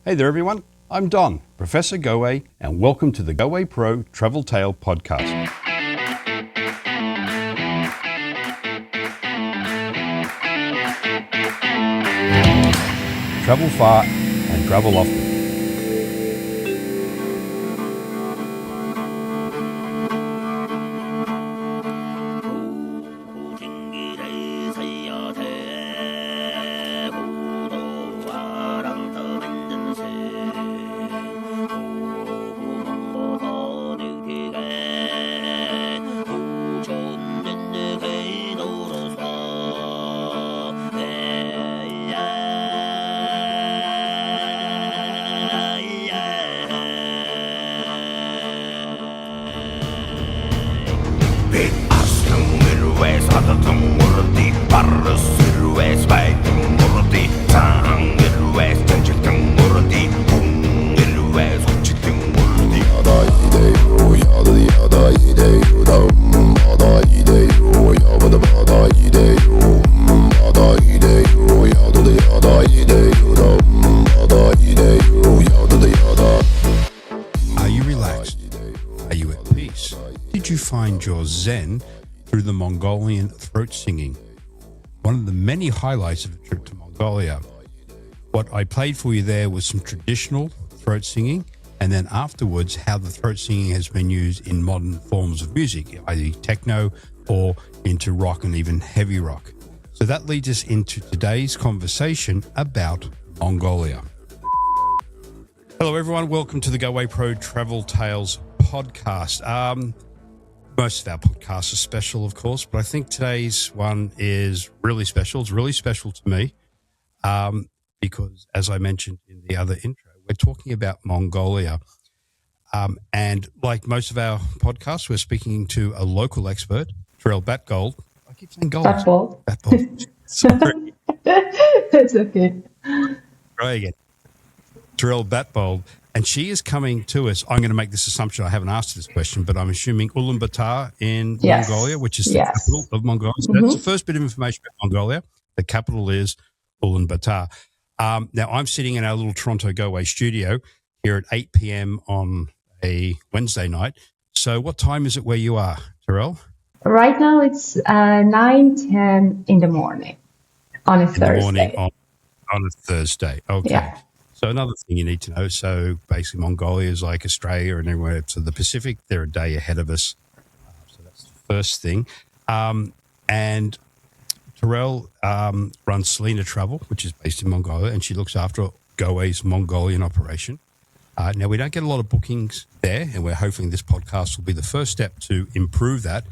Hey there everyone, I'm Don, Professor Goway, and welcome to the GowayPro Travel Tales Podcast. Travel far and travel often. Your Zen through the Mongolian throat singing. One of the many highlights of a trip to Mongolia. What I played for you there was some traditional throat singing, and then afterwards how the throat singing has been used in modern forms of music, either techno or into rock and even heavy rock. So that leads us into today's conversation about Mongolia. Hello everyone, welcome to the GowayPro Travel Tales Podcast. Most of our podcasts are special, of course, but I think today's one is really special. It's really special to me because, as I mentioned in the other intro, we're talking about Mongolia. And like most of our podcasts, we're speaking to a local expert, Terelj Batbold. I keep saying gold. Batbold. Sorry. It's okay. Try again. Terelj Batbold. And she is coming to us. I'm going to make this assumption. I haven't asked this question, but I'm assuming Ulaanbaatar in Mongolia, which is the capital of Mongolia. So that's the first bit of information about Mongolia. The capital is Ulaanbaatar. Now, I'm sitting in our little Toronto Goway studio here at 8 p.m. on a Wednesday night. So what time is it where you are, Terelj? Right now it's 9:10 in the morning on a Thursday. In the morning on a Thursday. Okay. Yeah. So another thing you need to know, so basically Mongolia is like Australia and everywhere to the Pacific. They're a day ahead of us. So that's the first thing. And Terelj runs Selena Travel, which is based in Mongolia, and she looks after Goway's Mongolian operation. Now, we don't get a lot of bookings there, and we're hoping this podcast will be the first step to improve that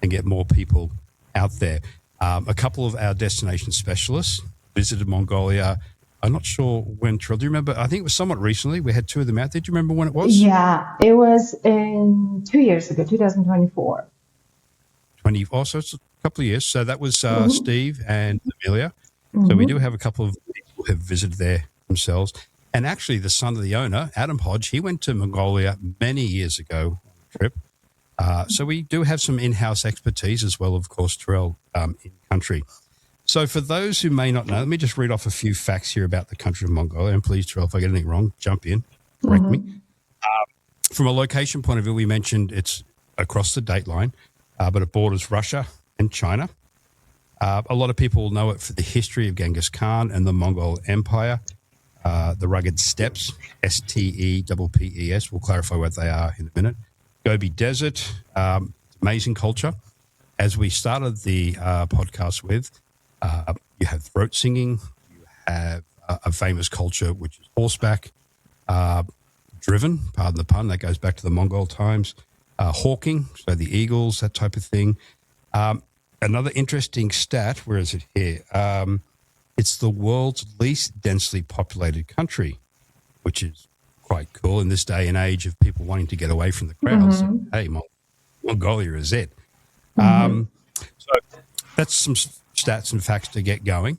and get more people out there. A couple of our destination specialists visited Mongolia. I'm not sure when, Terelj, do you remember? I think it was somewhat recently. We had two of them out there. Do you remember when it was? Yeah, it was in 2 years ago, 2024. So it's a couple of years. So that was Steve and Amelia. So we do have a couple of people who have visited there themselves. And actually the son of the owner, Adam Hodge, he went to Mongolia many years ago on a trip. So we do have some in-house expertise as well, of course, Terelj, in country. So for those who may not know, let me just read off a few facts here about the country of Mongolia. And please, Terelj, if I get anything wrong, jump in, correct me. From a location point of view, we mentioned it's across the date line, but it borders Russia and China. A lot of people know it for the history of Genghis Khan and the Mongol Empire, the rugged steppes, Steppes. We'll clarify what they are in a minute. Gobi Desert, amazing culture. As we started the podcast with, you have throat singing, you have a famous culture, which is horseback, driven, pardon the pun, that goes back to the Mongol times, hawking, so the eagles, that type of thing. Another interesting stat, where is it here? It's the world's least densely populated country, which is quite cool in this day and age of people wanting to get away from the crowds. So, hey, Mongolia is it. So that's some stats and facts to get going.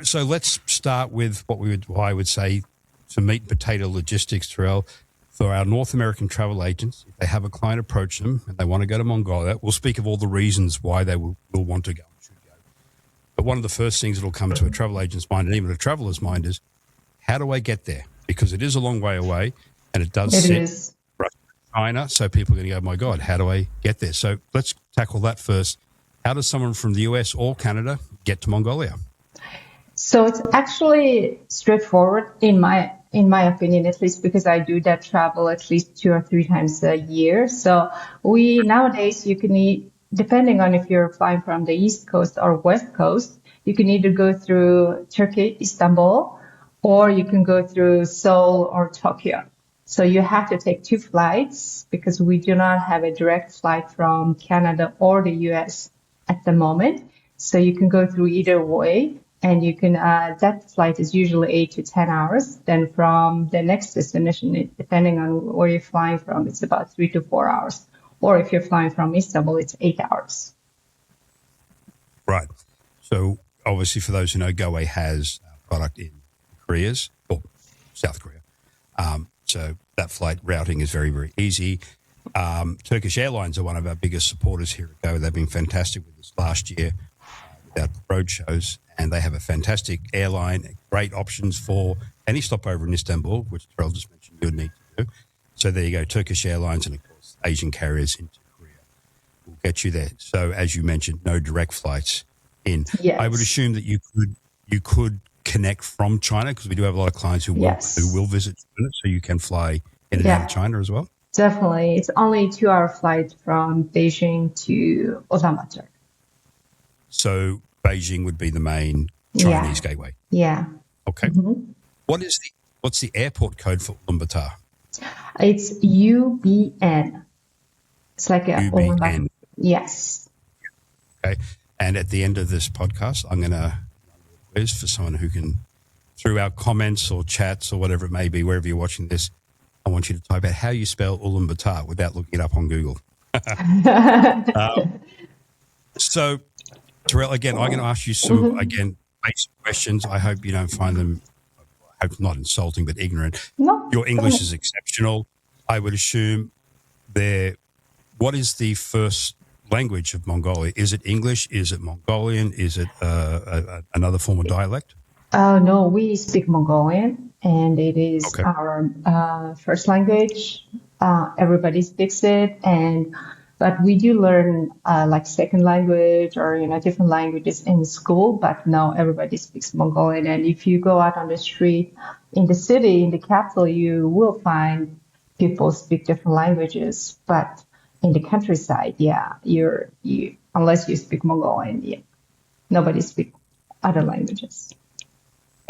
So let's start with what I would say to meat and potato logistics, Terelj. For our North American travel agents, if they have a client approach them and they want to go to Mongolia, we'll speak of all the reasons why they will want to go and should go. But one of the first things that will come to a travel agent's mind and even a traveler's mind is, how do I get there? Because it is a long way away, and it does It sit is. right in China. So people are going to go, my God, how do I get there? So let's tackle that first. How does someone from the US or Canada get to Mongolia? So it's actually straightforward in my opinion, at least because I do that travel at least 2 or 3 times a year. So we nowadays you can depending on if you're flying from the East Coast or West Coast, you can either go through Turkey, Istanbul, or you can go through Seoul or Tokyo. So you have to take 2 flights because we do not have a direct flight from Canada or the US at the moment. So you can go through either way. And you can, that flight is usually 8 to 10 hours. Then from the next destination, depending on where you're flying from, it's about 3 to 4 hours. Or if you're flying from Istanbul, it's 8 hours. Right. So obviously, for those who know, Goway has a product in Korea's or South Korea. So that flight routing is very, very easy. Turkish Airlines are one of our biggest supporters here at Goway. They've been fantastic with us last year with our road shows. And they have a fantastic airline, great options for any stopover in Istanbul, which Terelj just mentioned you would need to do. So there you go, Turkish Airlines and, of course, Asian carriers into Korea will get you there. So as you mentioned, no direct flights in. Yes. I would assume that you could connect from China because we do have a lot of clients who will visit China, so you can fly in and out of China as well. Definitely. It's only a 2-hour flight from Beijing to Ulaanbaatar. So Beijing would be the main Chinese gateway. Yeah. Okay. Mm-hmm. What's the airport code for Ulaanbaatar? It's UBN. It's like a UBN. Yes. Okay. And at the end of this podcast, I'm going to quiz for someone who can, through our comments or chats or whatever it may be, wherever you're watching this, I want you to type out how you spell Ulaanbaatar without looking it up on Google. So, Terelj, again, I'm going to ask you some, basic questions. I hope you don't find them, I hope not insulting, but ignorant. No. Your English is exceptional. I would assume what is the first language of Mongolia? Is it English? Is it Mongolian? Is it another form of dialect? No, we speak Mongolian, and it is our first language. Everybody speaks it, but we do learn like second language or different languages in school. But no, everybody speaks Mongolian. And if you go out on the street in the city, in the capital, you will find people speak different languages. But in the countryside, unless you speak Mongolian, nobody speaks other languages.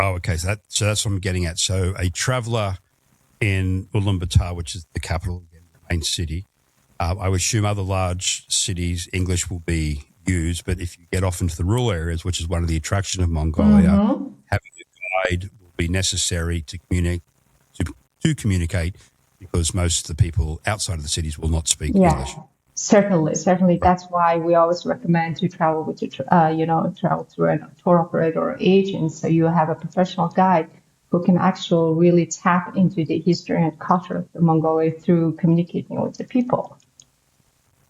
Oh, okay. So that's what I'm getting at. So a traveler in Ulaanbaatar, which is the capital, again, the main city, I would assume other large cities, English will be used. But if you get off into the rural areas, which is one of the attractions of Mongolia, having a guide will be necessary to communicate because most of the people outside of the cities will not speak English. Certainly. That's why we always recommend to travel with travel through a tour operator or agent, so you have a professional guide who can actually really tap into the history and culture of Mongolia through communicating with the people.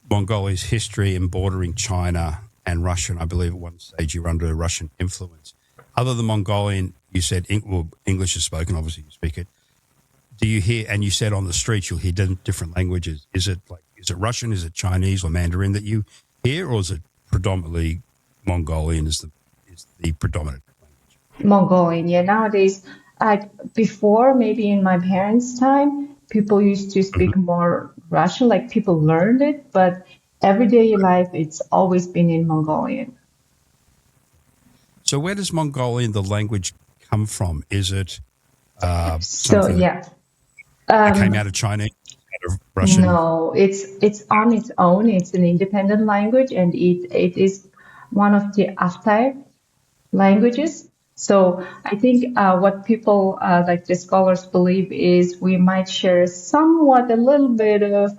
Mongolia's history and bordering China and Russia, and I believe at one stage you were under Russian influence. Other than Mongolian, you said English is spoken, obviously you speak it. Do you hear, and you said on the streets you'll hear different languages. Is it Russian, is it Chinese or Mandarin that you hear, or is it predominantly Mongolian is the predominant language? Mongolian, nowadays, before maybe in my parents' time, people used to speak more Russian, like people learned it, but everyday life, it's always been in Mongolian. So where does Mongolian, the language, come from? Is it something that came out of China, out of Russian? No, it's on its own. It's an independent language, and it is one of the Altai languages. So I think what people, like the scholars, believe is we might share somewhat a little bit of,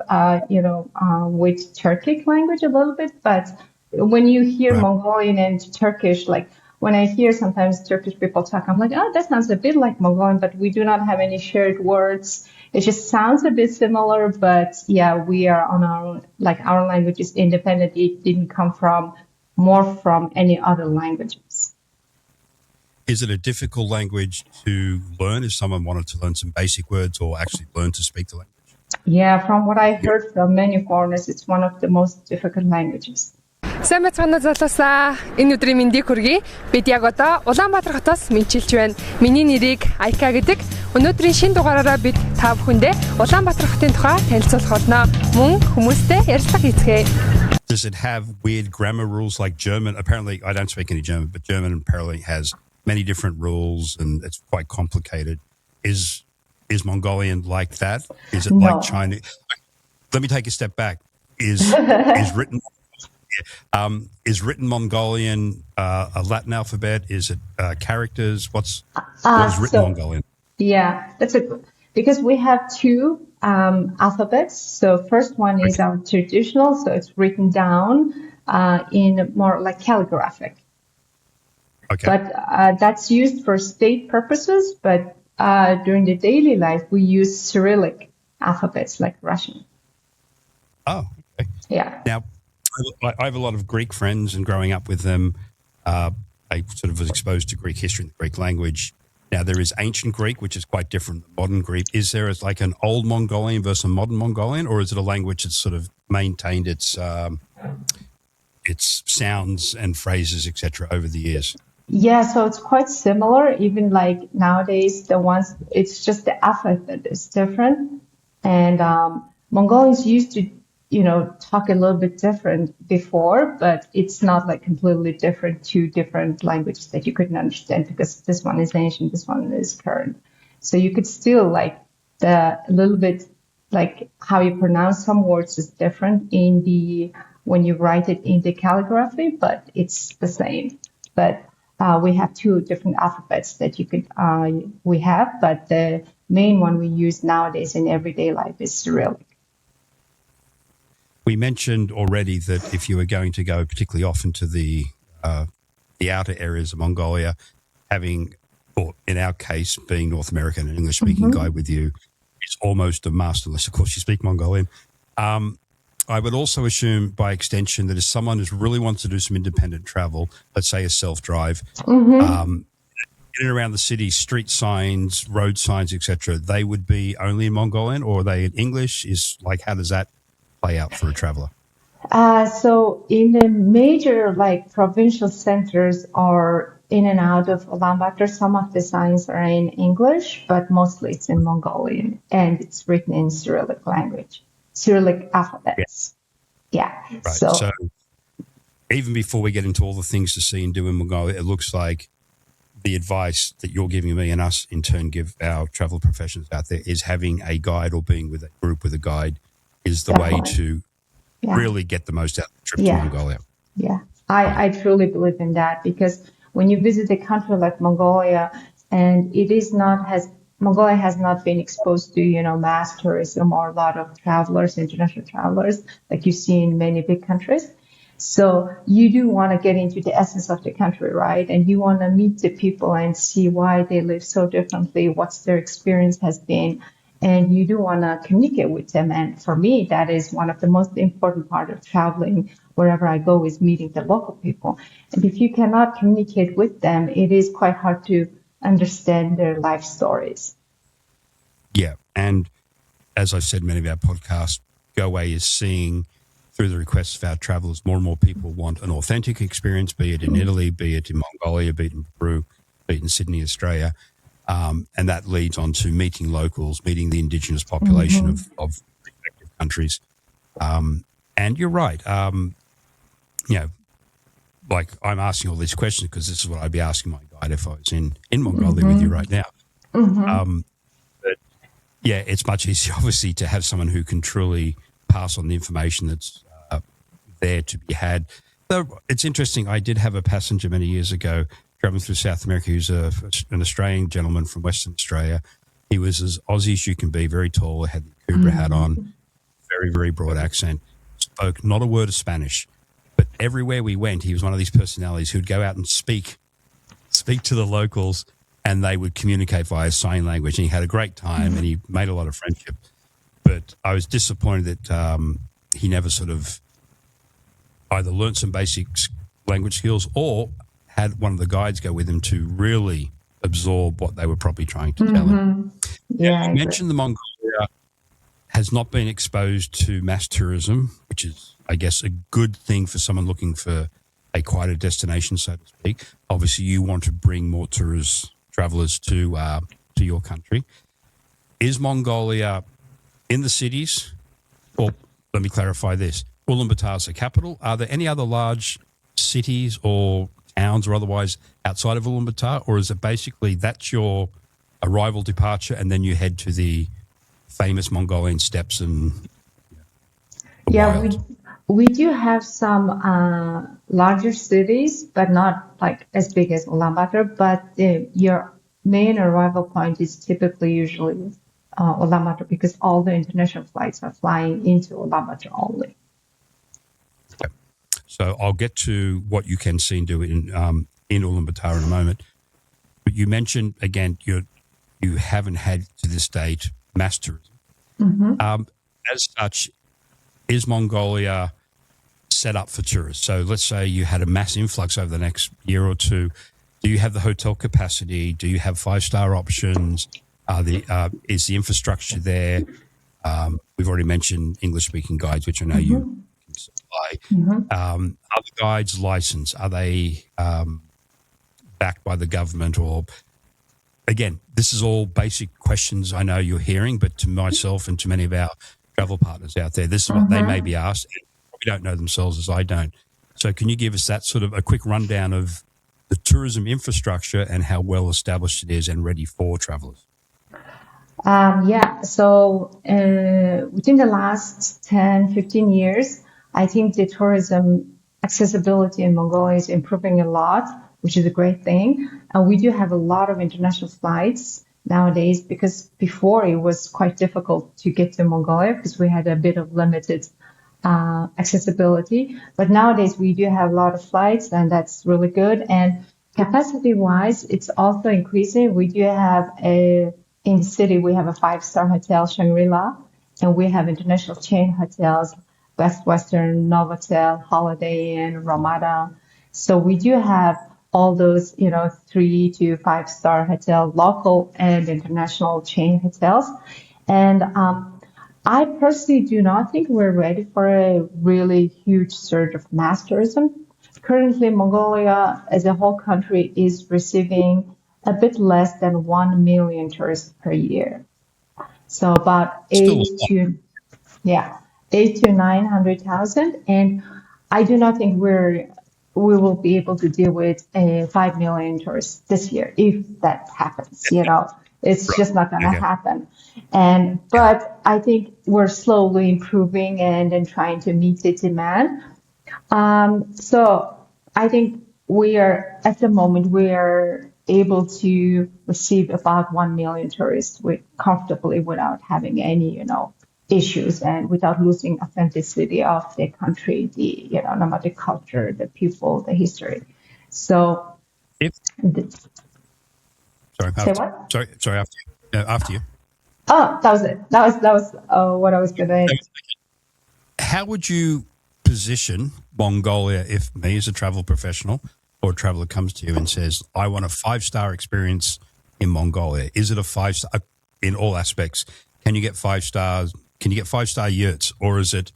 with Turkic language a little bit. But when you hear Mongolian and Turkish, like when I hear sometimes Turkish people talk, I'm like, oh, that sounds a bit like Mongolian, but we do not have any shared words. It just sounds a bit similar, but we are on our own, like our language is independent. It didn't come from any other languages. Is it a difficult language to learn if someone wanted to learn some basic words or actually learn to speak the language? Yeah, from what I heard from many foreigners, it's one of the most difficult languages. Сайн бацгаана залуусаа. Энэ өдрийн мэндийг хүргэе. Бид яг одоо Улаанбаатар хотоос мэдчилж байна. Миний нэрийг Айка гэдэг. Өнөөдрийн шинэ дугаараараа бид та бүхэндээ Улаанбаатар хотын тухай танилцуулах болно. Мөн хүмүүстэй ярилцлага хийцгээе. Does it have weird grammar rules like German? Apparently, I don't speak any German, but German apparently has many different rules and it's quite complicated. Is Mongolian like that? Is it like Chinese? Let me take a step back. Is written Mongolian a Latin alphabet? Is it characters? What is written Mongolian? Yeah, because we have two alphabets. So first one is our traditional, so it's written down in more like calligraphic. Okay. But that's used for state purposes. But during the daily life, we use Cyrillic alphabets like Russian. Oh, okay. Yeah. Now, I have a lot of Greek friends, and growing up with them, I sort of was exposed to Greek history and the Greek language. Now, there is ancient Greek, which is quite different than modern Greek. Is there like an old Mongolian versus a modern Mongolian, or is it a language that's sort of maintained its sounds and phrases, etc., over the years? Yeah, so it's quite similar. Even like nowadays, it's just the alphabet is different. And Mongolians used to, talk a little bit different before, but it's not like completely different, two different languages that you couldn't understand because this one is ancient, this one is current. So you could still like a little bit like how you pronounce some words is different when you write it in the calligraphy, but it's the same. But we have two different alphabets that we have, but the main one we use nowadays in everyday life is Cyrillic. We mentioned already that if you were going to go particularly often to the outer areas of Mongolia, or in our case, being North American, an English-speaking guide with you is almost a must, unless, of course, you speak Mongolian. I would also assume, by extension, that if someone really wants to do some independent travel, let's say a self-drive, in and around the city, street signs, road signs, etc., they would be only in Mongolian, or are they in English? How does that play out for a traveler? So in the major provincial centers or in and out of Ulaanbaatar, some of the signs are in English, but mostly it's in Mongolian and it's written in Cyrillic language, Cyrillic alphabets. Yeah. Right. So even before we get into all the things to see and do in Mongolia, it looks like the advice that you're giving me and us in turn give our travel professionals out there is having a guide or being with a group with a guide is the way to really get the most out of the trip to Mongolia. Yeah, I truly believe in that because when you visit a country like Mongolia, and Mongolia has not been exposed to, mass tourism or a lot of international travelers, like you see in many big countries. So you do want to get into the essence of the country, right? And you want to meet the people and see why they live so differently, what's their experience has been. And you do want to communicate with them. And for me, that is one of the most important part of traveling wherever I go is meeting the local people. And if you cannot communicate with them, it is quite hard to understand their life stories. Yeah. And as I've said in many of our podcasts, GoWay is seeing through the requests of our travelers, more and more people want an authentic experience, be it in Italy, be it in Mongolia, be it in Peru, be it in Sydney, Australia. And that leads on to meeting locals, meeting the indigenous population of respective countries. And you're right. I'm asking all these questions because this is what I'd be asking my guide if I was in Mongolia with you right now. But yeah, it's much easier, obviously, to have someone who can truly pass on the information that's there to be had. Though it's interesting, I did have a passenger many years ago traveling through South America who's an Australian gentleman from Western Australia. He was as Aussie as you can be, very tall, had the Cobra hat on, very, very broad accent, spoke not a word of Spanish. But everywhere we went, he was one of these personalities who'd go out and speak to the locals and they would communicate via sign language. And he had a great time and he made a lot of friendship. But I was disappointed that he never sort of either learned some basic language skills or had one of the guides go with them to really absorb what they were probably trying to tell them. Yeah, you mentioned the Mongolia has not been exposed to mass tourism, which is, I guess, a good thing for someone looking for a quieter destination, so to speak. Obviously, you want to bring more travelers to your country. Is Mongolia in the cities? Or let me clarify this. Ulaanbaatar is the capital. Are there any other large cities or towns or otherwise outside of Ulaanbaatar? Or is it basically that's your arrival, departure, and then you head to the famous Mongolian steppes and we do have some larger cities, but not like as big as Ulaanbaatar. But your main arrival point is typically usually Ulaanbaatar, because all the international flights are flying into Ulaanbaatar only. Okay. So I'll get to what you can see and do in Ulaanbaatar in a moment. But you mentioned again you haven't had to this date mass tourism. As such, is Mongolia set up for tourists? So let's say you had a mass influx over the next year or two. Do you have the hotel capacity? Do you have 5-star options? Is the infrastructure there? We've already mentioned English-speaking guides, which I know you can supply. Are the guides licensed? Are they backed by the government? Or, again, this is all basic questions I know you're hearing, but to myself and to many of our travel partners out there, this is what they may be asked. We don't know themselves as I don't. So can you give us that sort of a quick rundown of the tourism infrastructure and how well established it is and ready for travelers? So within the last 10, 15 years, I think the tourism accessibility in Mongolia is improving a lot, which is a great thing. And we do have a lot of international flights nowadays, because before it was quite difficult to get to Mongolia because we had a bit of limited accessibility. But nowadays we do have a lot of flights, and that's really good. And capacity-wise, it's also increasing. We do have in the city, we have a 5-star hotel, Shangri-La, and we have international chain hotels, Best Western, Novotel, Holiday Inn, Ramada. So we do have all those, 3 to 5-star hotel, local and international chain hotels. And I personally do not think we're ready for a really huge surge of mass tourism. Currently, Mongolia as a whole country is receiving a bit less than 1 million tourists per year. So about 8 to 900,000. And I do not think we will be able to deal with 5 million tourists this year, if that happens. It's just not going to happen. But I think we're slowly improving and trying to meet the demand. So I think at the moment, we are able to receive about 1 million tourists comfortably without having any, issues, and without losing authenticity of the country, the nomadic culture, the people, the history. So, After you. Oh, that was it. That was what I was going to say. How would you position Mongolia if me as a travel professional or a traveler comes to you and says, I want a 5-star experience in Mongolia? Is it a 5-star in all aspects? Can you get 5 stars? Can you get 5-star yurts, or is it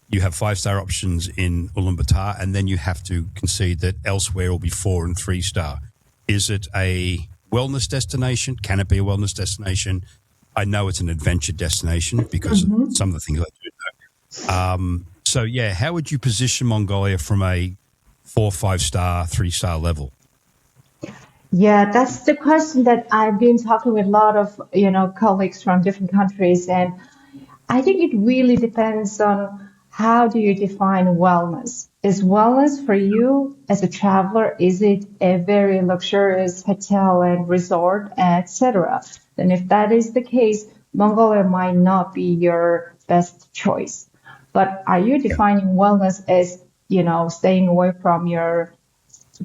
you have 5-star options in Ulaanbaatar and then you have to concede that elsewhere will be 4 and 3-star? Is it a wellness destination? Can it be a wellness destination? I know it's an adventure destination because of some of the things I do know. So, how would you position Mongolia from a 4, 5-star, 3-star level? Yeah, that's the question that I've been talking with a lot of, colleagues from different countries. And I think it really depends on how do you define wellness. Is wellness for you as a traveler, is it a very luxurious hotel and resort, etc.? And if that is the case, Mongolia might not be your best choice. But are you defining wellness as, staying away from your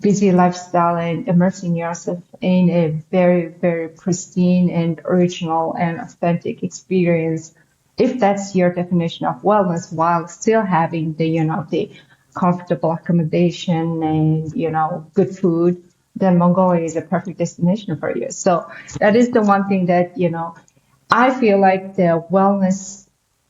busy lifestyle and immersing yourself in a very, very pristine and original and authentic experience? If that's your definition of wellness, while still having the comfortable accommodation and, good food, then Mongolia is a perfect destination for you. So that is the one thing that, I feel like the wellness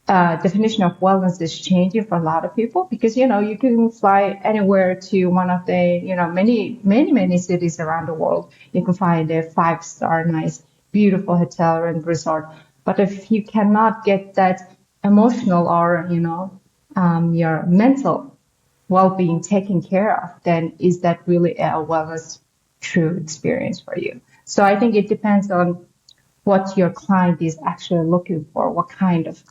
definition of wellness is changing for a lot of people because, you can fly anywhere to one of the, many cities around the world. You can find a 5-star, nice, beautiful hotel and resort. But if you cannot get that emotional or, your mental well-being taken care of, then is that really a wellness true experience for you? So I think it depends on what your client is actually looking for, what kind of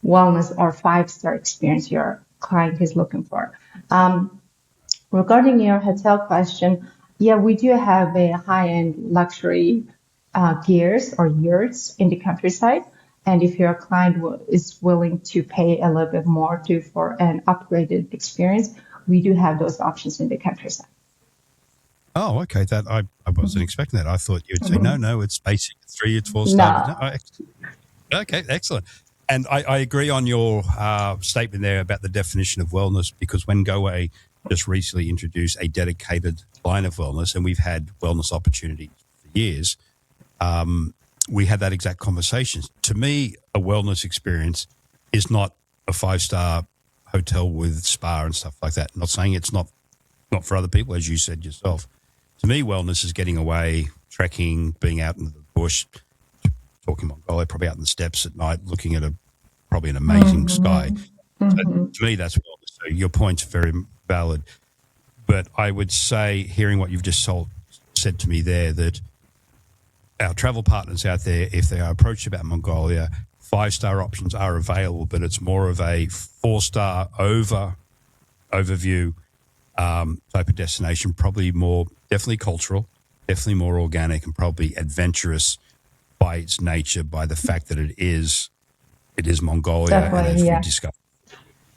wellness or 5-star experience your client is looking for. Regarding your hotel question, yeah, we do have a high-end luxury gears or yurts in the countryside. And if your client is willing to pay a little bit more for an upgraded experience, we do have those options in the countryside. Oh, okay. That I wasn't expecting that. I thought you would say, no, it's basic, 3, it's 4-star. No. Okay, excellent. And I agree on your statement there about the definition of wellness, because when Goway just recently introduced a dedicated line of wellness, and we've had wellness opportunities for years, we had that exact conversation. To me, a wellness experience is not a 5-star hotel with spa and stuff like that. I'm not saying it's not for other people, as you said yourself. To me, wellness is getting away, trekking, being out in the bush, talking Mongolia, probably out in the steppes at night, looking at probably an amazing sky. So to me, that's wellness. So your point's very valid. But I would say, hearing what you've just said to me there, that our travel partners out there, if they are approached about Mongolia, 5-star options are available, but it's more of a 4-star overview type of destination, probably more, definitely cultural, definitely more organic, and probably adventurous by its nature, by the fact that it is Mongolia. Definitely, and as we discussed,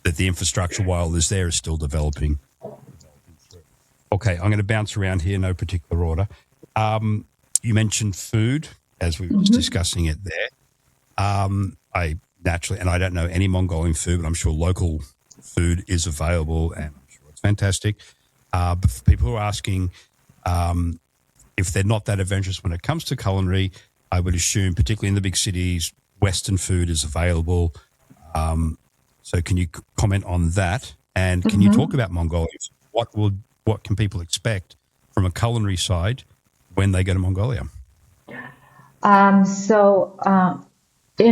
that the infrastructure, while is there, is still developing. Okay, I'm going to bounce around here, no particular order. You mentioned food, as we were discussing it there. I naturally, and I don't know any Mongolian food, but I'm sure local food is available, and I'm sure it's fantastic. But for people who are asking if they're not that adventurous when it comes to culinary, I would assume, particularly in the big cities, Western food is available. So can you comment on that? And can you talk about Mongolia? What can people expect from a culinary side when they go to Mongolia? In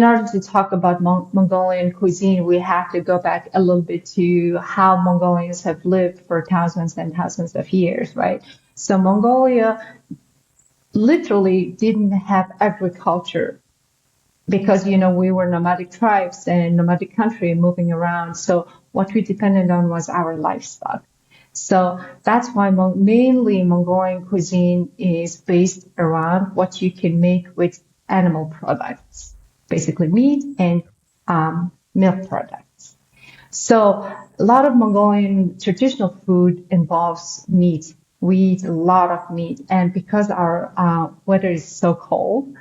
order to talk about Mongolian cuisine, we have to go back a little bit to how Mongolians have lived for thousands and thousands of years, right? So Mongolia literally didn't have agriculture because, we were nomadic tribes and nomadic country moving around. So what we depended on was our livestock. So that's why mainly Mongolian cuisine is based around what you can make with animal products, basically meat and milk products. So a lot of Mongolian traditional food involves meat. We eat a lot of meat, and because our weather is so cold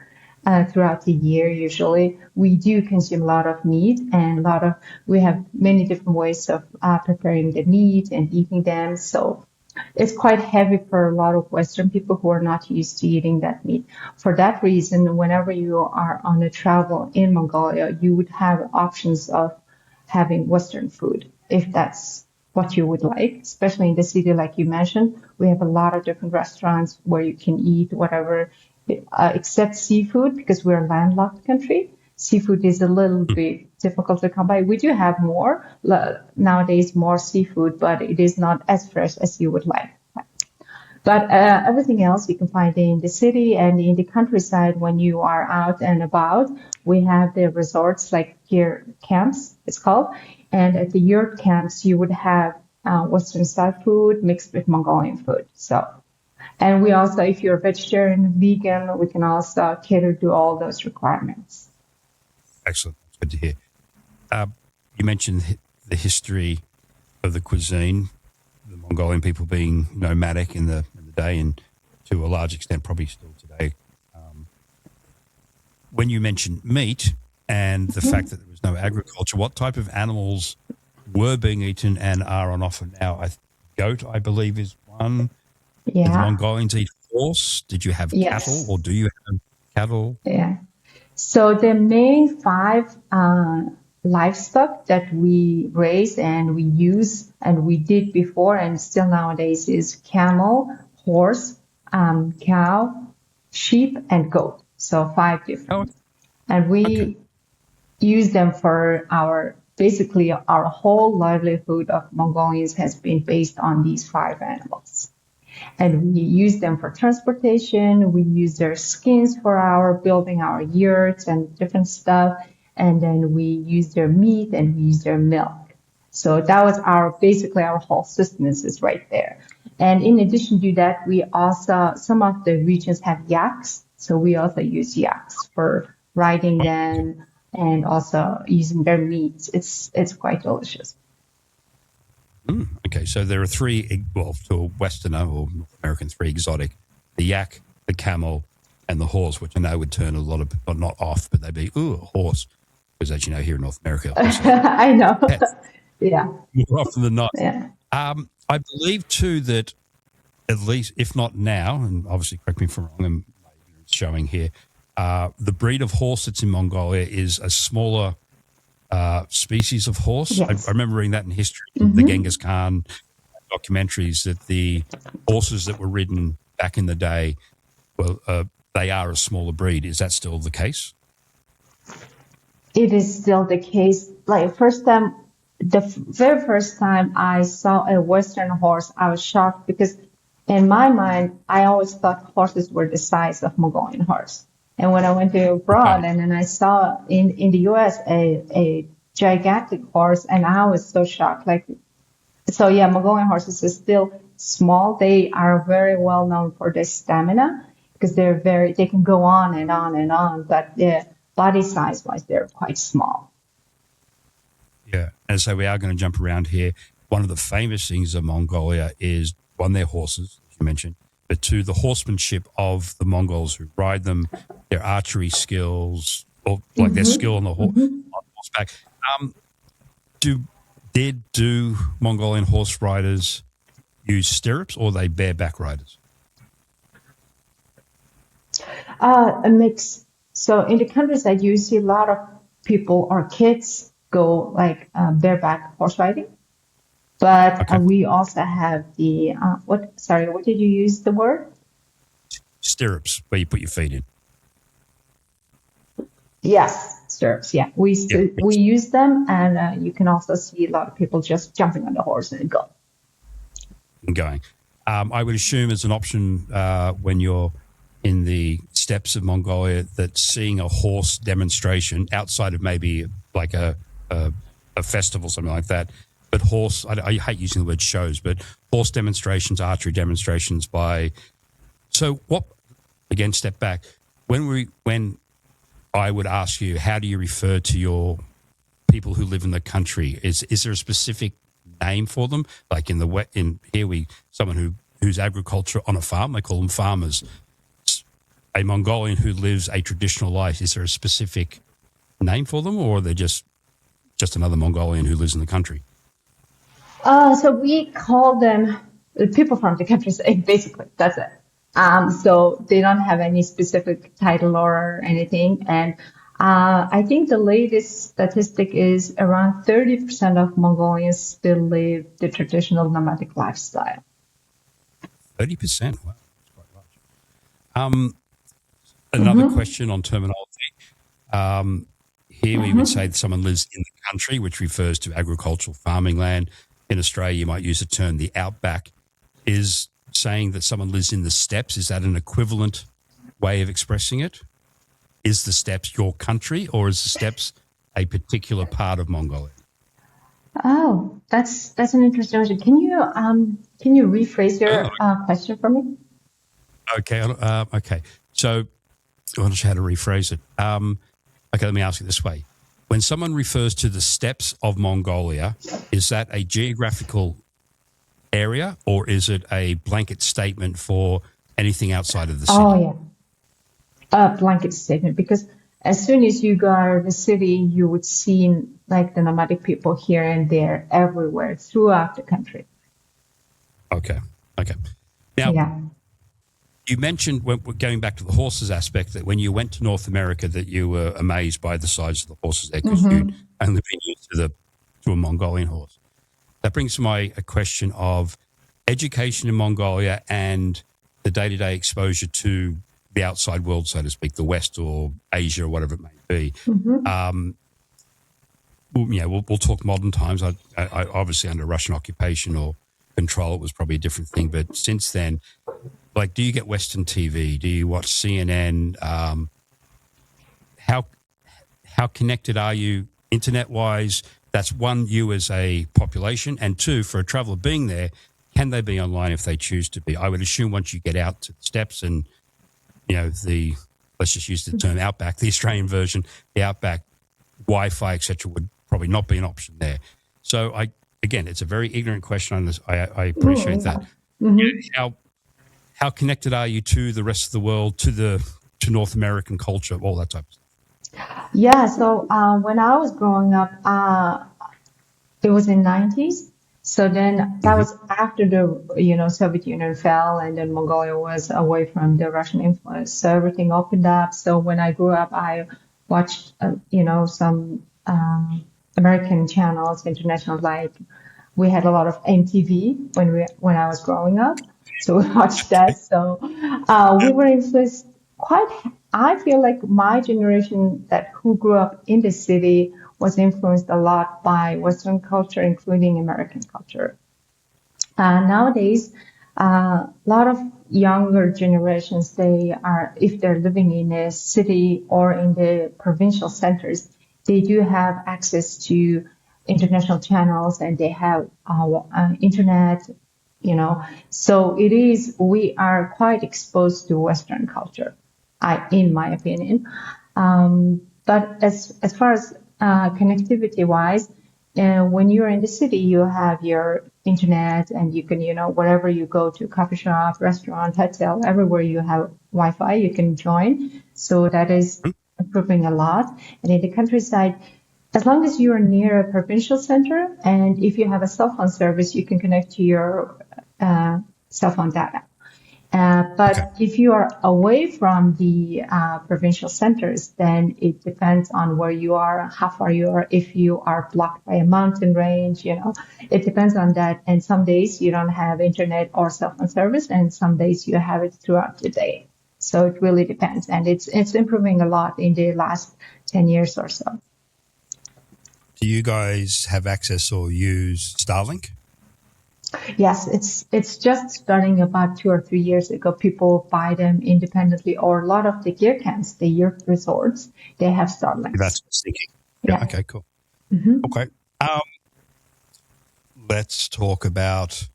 throughout the year, usually we do consume a lot of meat, and we have many different ways of preparing the meat and eating them. So it's quite heavy for a lot of Western people who are not used to eating that meat. For that reason, whenever you are on a travel in Mongolia, you would have options of having Western food, if that's what you would like, especially in the city, like you mentioned. We have a lot of different restaurants where you can eat whatever, except seafood, because we're a landlocked country. Seafood is a little bit difficult to come by. We do have nowadays more seafood, but it is not as fresh as you would like. But everything else you can find in the city and in the countryside. When you are out and about, we have the resorts like yurt camps, it's called. And at the yurt camps, you would have Western style food mixed with Mongolian food. And we also, if you're vegetarian, vegan, we can also cater to all those requirements. Excellent. That's good to hear. You mentioned the history of the cuisine, the Mongolian people being nomadic in the day, and to a large extent probably still today. When you mentioned meat and the fact that there was no agriculture, what type of animals were being eaten and are on offer now. Goat, I believe, is one. Yeah. Did the Mongolians eat horse? Did you have cattle, or do you have cattle? Yeah. So the main 5 livestock that we raise and we use and we did before and still nowadays is camel, horse, cow, sheep, and goat. So 5 different. And we use them for basically our whole livelihood of Mongolians has been based on these 5 animals. And we use them for transportation. We use their skins for building our yurts and different stuff. And then we use their meat and we use their milk. So that was basically our whole sustenance is right there. And in addition to that, some of the regions have yaks. So we also use yaks for riding them and also using their meats. It's quite delicious. Okay, so there are 3, to a Westerner or North American, 3 exotic: the yak, the camel, and the horse, which I know would turn a lot of people not off, but they'd be, a horse. Because as you know, here in North America, I know. Yeah. More often than not. Yeah. I believe too that at least, if not now, and obviously correct me if I'm wrong, and it's showing here, the breed of horse that's in Mongolia is a smaller species of horse. Yes. I remember reading that in history, the Genghis Khan documentaries, that the horses that were ridden back in the day, they are a smaller breed. Is that still the case? It is still the case. Like the very first time I saw a Western horse, I was shocked because in my mind, I always thought horses were the size of Mongolian horse. And when I went to abroad and then I saw in the US a gigantic horse, and I was so shocked. Mongolian horses are still small. They are very well known for their stamina because they can go on and on and on, but body size wise, they're quite small. Yeah. And so we are going to jump around here. One of the famous things of Mongolia is, 1, their horses, as you mentioned, but 2, the horsemanship of the Mongols who ride them, their archery skills, or their skill on the horseback. Do Mongolian horse riders use stirrups, or are they bareback riders? A mix. So in the countryside, you see a lot of people or kids go bareback horse riding. But we also have the, what did you use the word? Stirrups, where you put your feet in. Yes, stirrups. Yeah, we use them, and you can also see a lot of people just jumping on the horse and go. Going. I would assume as an option when you're in the steppes of Mongolia that seeing a horse demonstration outside of maybe like a festival, something like that, but I hate using the word shows, but horse demonstrations, archery demonstrations again, step back. When I would ask you, how do you refer to your people who live in the country? Is there a specific name for them? Like in here, someone who's agriculture on a farm, they call them farmers. A Mongolian who lives a traditional life, is there a specific name for them, or are they just another Mongolian who lives in the country? So we call them people from the countryside, basically. That's it. So they don't have any specific title or anything. And I think the latest statistic is around 30% of Mongolians still live the traditional nomadic lifestyle. 30%? Wow, that's quite large. Another question on terminology. Here we would say that someone lives in the country, which refers to agricultural farming land. In Australia, you might use the term the outback. Is saying that someone lives in the steppes, is that an equivalent way of expressing it? Is the steppes your country, or is the steppes a particular part of Mongolia? Oh, that's an interesting question. Can you rephrase your question for me? Okay. So I'm not sure how to rephrase it. Let me ask it this way. When someone refers to the steppes of Mongolia, is that a geographical area, or is it a blanket statement for anything outside of the city? Oh, yeah. A blanket statement, because as soon as you go out of the city, you would see like the nomadic people here and there, everywhere, throughout the country. Okay. Now, Yeah. you mentioned, when we're going back to the horses aspect, that when you went to North America, that you were amazed by the size of the horses there because you'd only been used to a Mongolian horse. That brings to my a question of education in Mongolia and the day-to-day exposure to the outside world, so to speak, the West or Asia or whatever it may be. We'll talk modern times. I obviously under Russian occupation or control, it was probably a different thing. But since then, like, do you get Western TV? Do you watch CNN? How connected are you internet-wise? That's one, you as a population, and two, for a traveller being there, can they be online if they choose to be? I would assume once you get out to the steppes and, let's just use the term outback, the Australian version, the outback, Wi-Fi, etc., would probably not be an option there. So, again, it's a very ignorant question on this. I appreciate that. How connected are you to the rest of the world, to North American culture, all that type of stuff? Yeah, so when I was growing up, it was in 90s. So then that was after the, Soviet Union fell and then Mongolia was away from the Russian influence. So everything opened up. So when I grew up, I watched, some American channels, international, like we had a lot of MTV when I was growing up. So we watched that. So we were influenced I feel like my generation who grew up in the city was influenced a lot by Western culture, including American culture. Nowadays, a lot of younger generations, if they're living in a city or in the provincial centers, they do have access to international channels and they have internet, So we are quite exposed to Western culture, in my opinion. But as far as connectivity wise, when you're in the city, you have your internet and you can, wherever you go to, coffee shop, restaurant, hotel, everywhere you have Wi-Fi, you can join. So that is improving a lot. And in the countryside, as long as you are near a provincial center and if you have a cell phone service, you can connect to your cell phone data. But if you are away from the provincial centers, then it depends on where you are, how far you are, if you are blocked by a mountain range, it depends on that. And some days you don't have internet or cell phone service, and some days you have it throughout the day. So it really depends. And it's improving a lot in the last 10 years or so. Do you guys have access or use Starlink? Yes, it's just starting about 2 or 3 years ago. People buy them independently, or a lot of the gear camps, the yurt resorts, they have Starlink. That's what I was thinking. Yeah. Okay, cool. Okay. Let's talk about,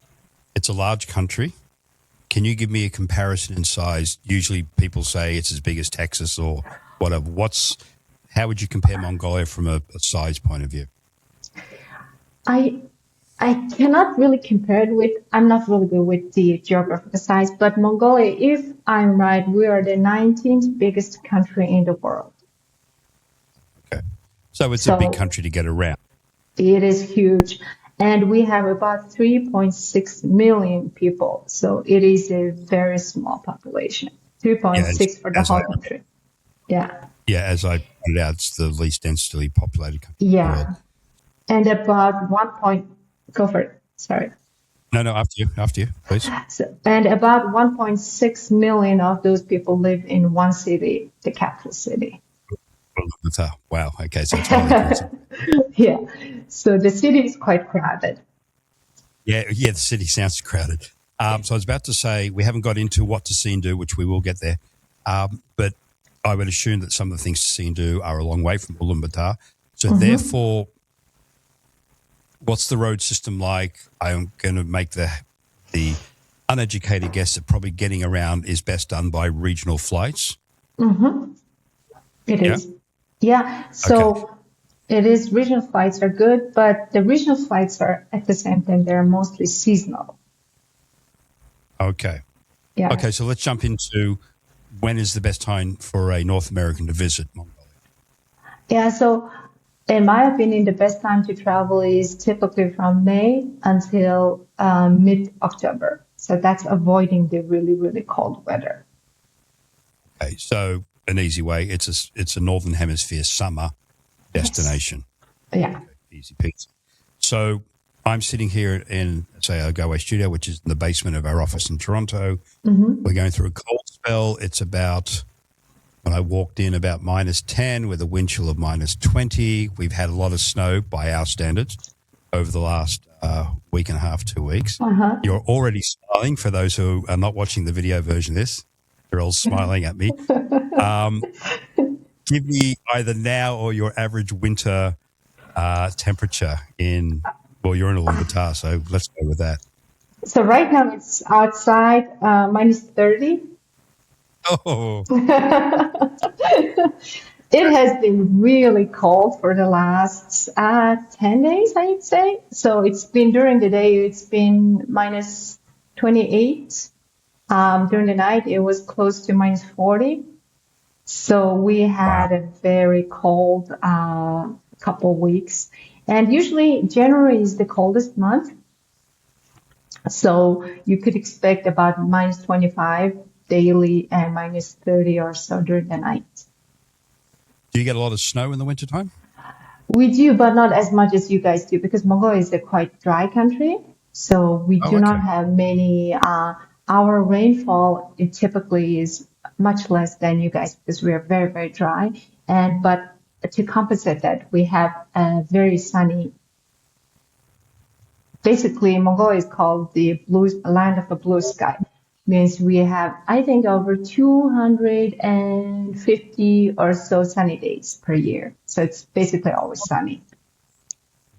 it's a large country. Can you give me a comparison in size? Usually people say it's as big as Texas or whatever. How would you compare Mongolia from a size point of view? I cannot really compare it I'm not really good with the geographical size, but Mongolia, if I'm right, we are the 19th biggest country in the world. Okay. So it's a big country to get around. It is huge. And we have about 3.6 million people. So it is a very small population. 3.6 for the whole country. Yeah. Yeah, as I pointed out, it's the least densely populated country in the world. And about go for it. Sorry. No, after you, please. And about 1.6 million of those people live in one city, the capital city. Wow. Okay, so it's highly Yeah. So the city is quite crowded. Yeah, the city sounds crowded. So I was about to say, we haven't got into what to see and do, which we will get there. But I would assume that some of the things to see and do are a long way from Ulaanbaatar. So therefore, what's the road system like? I'm going to make the uneducated guess that probably getting around is best done by regional flights. It is. Yeah. So it is, regional flights are good, but the regional flights are at the same time, they're mostly seasonal. Okay. Yeah. Okay. So let's jump into when is the best time for a North American to visit Mongolia? Yeah, so in my opinion, the best time to travel is typically from May until mid-October. So that's avoiding the really, really cold weather. Okay, so an easy way, it's a Northern Hemisphere summer destination. Yes. Yeah. Easy peasy. So I'm sitting here in, say, our Goway studio, which is in the basement of our office in Toronto. Mm-hmm. We're going through a cold spell. It's about, when I walked in, about -10 with a wind chill of -20. We've had a lot of snow by our standards over the last week and a half, 2 weeks. Uh-huh. You're already smiling. For those who are not watching the video version of this, Terelj's smiling at me. Give me either now or your average winter temperature in, well, you're in Ulaanbaatar, so let's go with that. So right now it's outside -30. Oh, It has been really cold for the last 10 days, I'd say. So it's been during the day, it's been -28. During the night, it was close to -40. So we had a very cold couple weeks. And usually January is the coldest month. So you could expect about -25 daily and -30 or so during the night. do you get a lot of snow in the wintertime? We do, but not as much as you guys do, because Mongolia is a quite dry country. So we do not have many. Our rainfall, it typically is much less than you guys because we are very, very dry. But to compensate that, we have a very sunny. Basically, Mongolia is called the land of the blue sky. Means we have, I think, over 250 or so sunny days per year. So it's basically always sunny.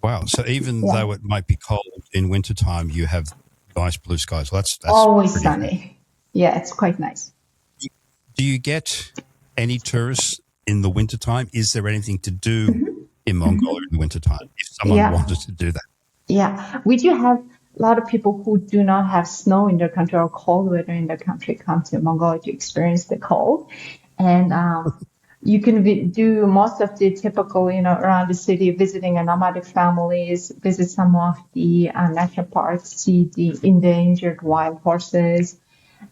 Wow. So even though it might be cold in wintertime, you have nice blue skies. Well, that's always sunny. Yeah, it's quite nice. Do you get any tourists in the wintertime? Is there anything to do in Mongolia in the wintertime if someone wanted to do that? Yeah, we do have a lot of people who do not have snow in their country or cold weather in their country come to Mongolia to experience the cold. And you can do most of the typical, around the city, visiting a nomadic families, visit some of the national parks, see the endangered wild horses.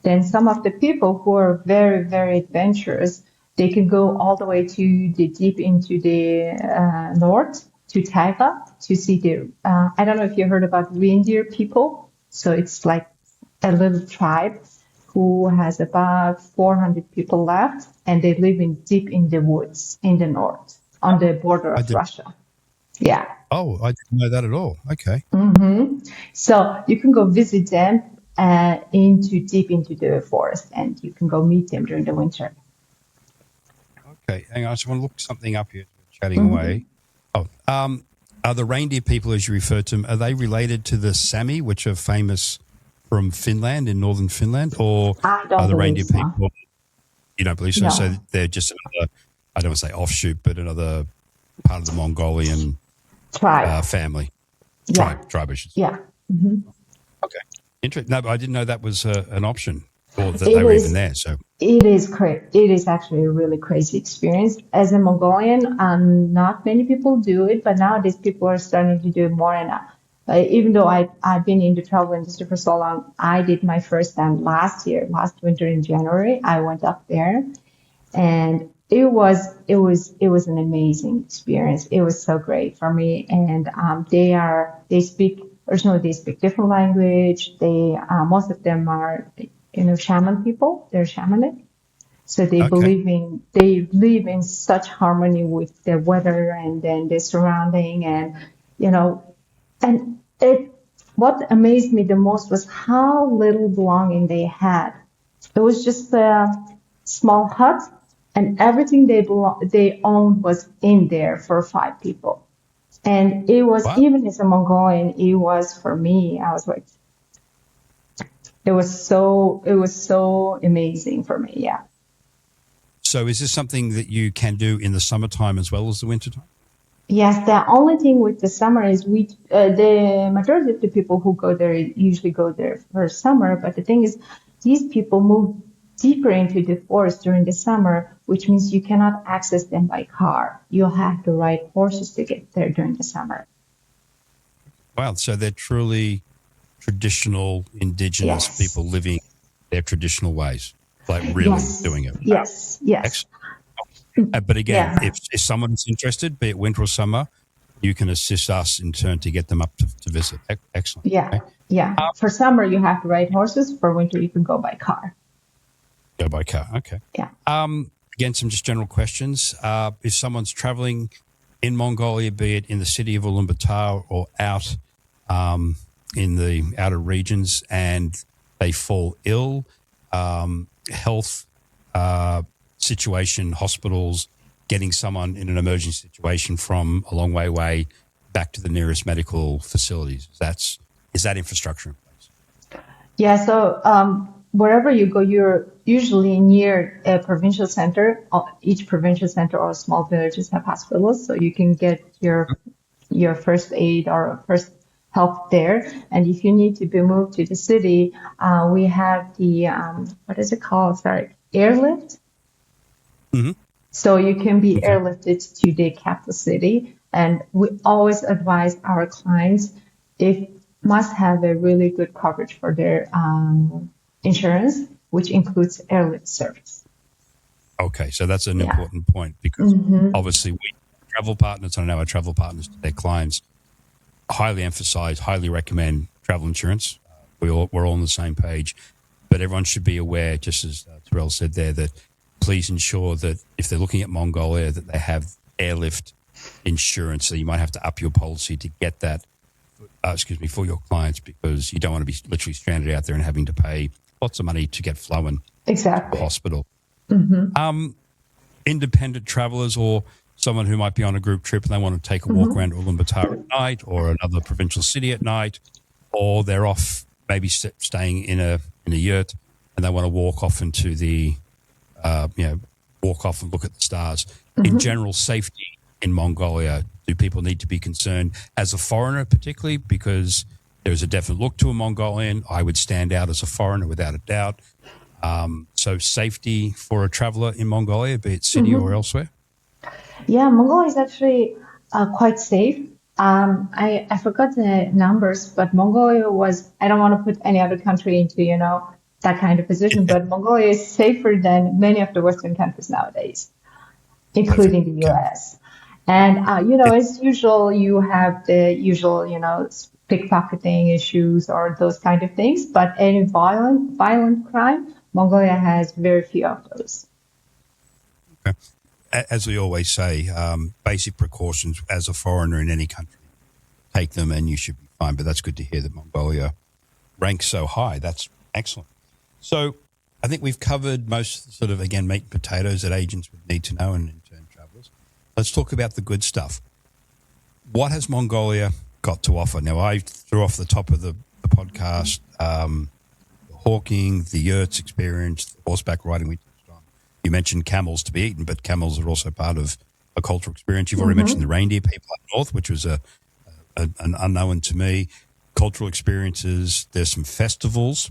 Then some of the people who are very, very adventurous, they can go all the way to the deep into the north, to Taiga, to see the, I don't know if you heard about reindeer people. So it's like a little tribe who has about 400 people left, and they live deep in the woods in the north, on the border of Russia. Yeah. Oh, I didn't know that at all. Okay. Mm-hmm. So you can go visit them deep into the forest, and you can go meet them during the winter. Okay. Hang on. I just want to look something up here. Chatting away. Oh, are the reindeer people, as you refer to them, are they related to the Sami, which are famous from Finland, in northern Finland, or are the reindeer people? You don't believe so? No. So they're just another, I don't want to say offshoot, but another part of the Mongolian tribe family. Yeah. Tribe, I should say. Yeah. Mm-hmm. Okay. Interesting. No, but I didn't know that was an option, or that they were even there. So it is actually a really crazy experience. As a Mongolian, not many people do it, but nowadays people are starting to do it more. And even though I've been in the travel industry for so long, I did my first time last winter in January. I went up there, and it was an amazing experience. It was so great for me. And they speak different language. Most of them are shaman people. They're shamanic. So they live in such harmony with the weather and then the surrounding, and what amazed me the most was how little belonging they had. It was just a small hut, and everything they owned was in there for 5 people. And it was, even as a Mongolian, it was for me, I was like, it was so amazing for me. Yeah. So is this something that you can do in the summertime as well as the wintertime? Yes, the only thing with the summer is the majority of the people who go there usually go there for summer. But the thing is, these people move deeper into the forest during the summer, which means you cannot access them by car. You'll have to ride horses to get there during the summer. Wow. So they're truly traditional indigenous people living their traditional ways, like really doing it. Yes. But again, if someone's interested, be it winter or summer, you can assist us in turn to get them up to visit. Excellent. Yeah. For summer, you have to ride horses. For winter, you can go by car. Go by car. Okay. Yeah. Again, some just general questions. If someone's traveling in Mongolia, be it in the city of Ulaanbaatar or out in the outer regions, and they fall ill, health situation, hospitals, getting someone in an emergency situation from a long way away back to the nearest medical facilities. Is that infrastructure in place? Yeah, so wherever you go, you're usually near a provincial center. Each provincial center or small villages have hospitals, so you can get your first aid or first help there. And if you need to be moved to the city, we have the, what is it called? Sorry, airlift. Mm-hmm. So you can be airlifted to the capital city. And we always advise our clients, must have a really good coverage for their insurance, which includes airlift service. Okay, so that's an important point, because obviously we travel partners, I know our travel partners to their clients highly emphasize, highly recommend travel insurance. We're all on the same page, but everyone should be aware, just as Terelj said there, that please ensure that if they're looking at Mongolia, that they have airlift insurance. So you might have to up your policy to get that, for your clients, because you don't want to be literally stranded out there and having to pay lots of money to get flown to the hospital. Independent travelers or someone who might be on a group trip and they want to take a walk around Ulaanbaatar at night or another provincial city at night, or they're off maybe staying in a yurt and they want to walk off into the, walk off and look at the stars. In general, safety in Mongolia, do people need to be concerned as a foreigner, particularly because there's a definite look to a Mongolian? I would stand out as a foreigner without a doubt. So safety for a traveler in Mongolia, be it city or elsewhere? Yeah, Mongolia is actually quite safe. I forgot the numbers, but Mongolia was, I don't want to put any other country into, that kind of position, but Mongolia is safer than many of the Western countries nowadays, including the U.S. And, as usual, you have the usual, pickpocketing issues or those kind of things, but any violent crime, Mongolia has very few of those. Okay. As we always say, basic precautions as a foreigner in any country, take them and you should be fine. But that's good to hear that Mongolia ranks so high. That's excellent. So I think we've covered most sort of, again, meat and potatoes that agents would need to know and in turn travelers. Let's talk about the good stuff. What has Mongolia got to offer? Now, I threw off the top of the podcast, the hawking, the yurts experience, the horseback riding we touched on. You mentioned camels to be eaten, but camels are also part of a cultural experience. You've already mentioned the reindeer people up north, which was an unknown to me. Cultural experiences, there's some festivals.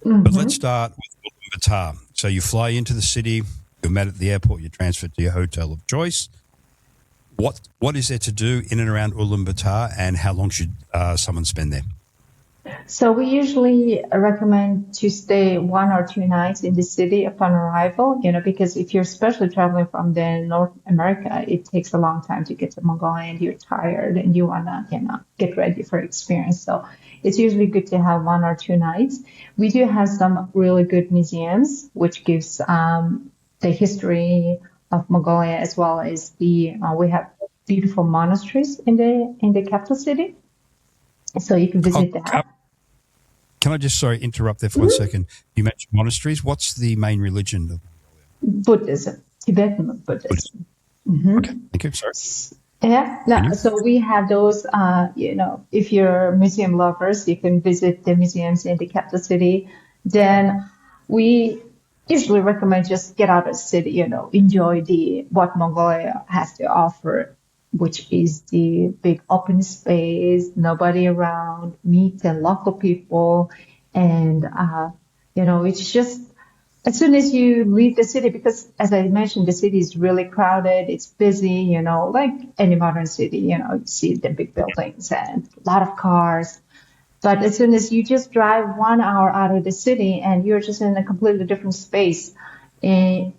But let's start with Ulaanbaatar. So you fly into the city, you're met at the airport, you're transferred to your hotel of choice. What is there to do in and around Ulaanbaatar, and how long should someone spend there? So we usually recommend to stay 1 or 2 nights in the city upon arrival, because if you're especially traveling from the North America, it takes a long time to get to Mongolia and you're tired and you want to, get ready for experience. So it's usually good to have 1 or 2 nights. We do have some really good museums, which gives the history of Mongolia, as well as we have beautiful monasteries in the capital city. So you can visit that. Can I just, interrupt there for 1 second? You mentioned monasteries. What's the main religion of Mongolia? Buddhism, Tibetan Buddhism. Okay, thank you. Sorry. Yeah, no, so we have those, if you're museum lovers, you can visit the museums in the capital city. Then we usually recommend just get out of the city, enjoy what Mongolia has to offer, which is the big open space, nobody around, meet the local people. And, it's just as soon as you leave the city, because as I mentioned, the city is really crowded, it's busy, like any modern city, you see the big buildings and a lot of cars. But as soon as you just drive 1 hour out of the city and you're just in a completely different space, and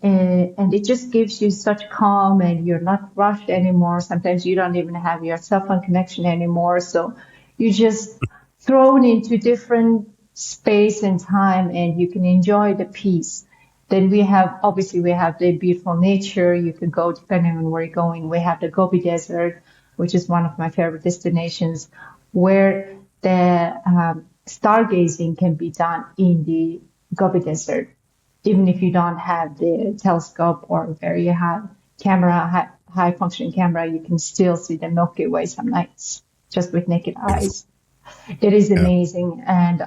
it just gives you such calm and you're not rushed anymore. Sometimes you don't even have your cell phone connection anymore. So you're just thrown into different space and time and you can enjoy the peace. Then we have the beautiful nature. You can go depending on where you're going. We have the Gobi Desert, which is one of my favorite destinations, where the stargazing can be done in the Gobi Desert. Even if you don't have the telescope or very high functioning camera, you can still see the Milky Way some nights just with naked eyes. It is amazing. And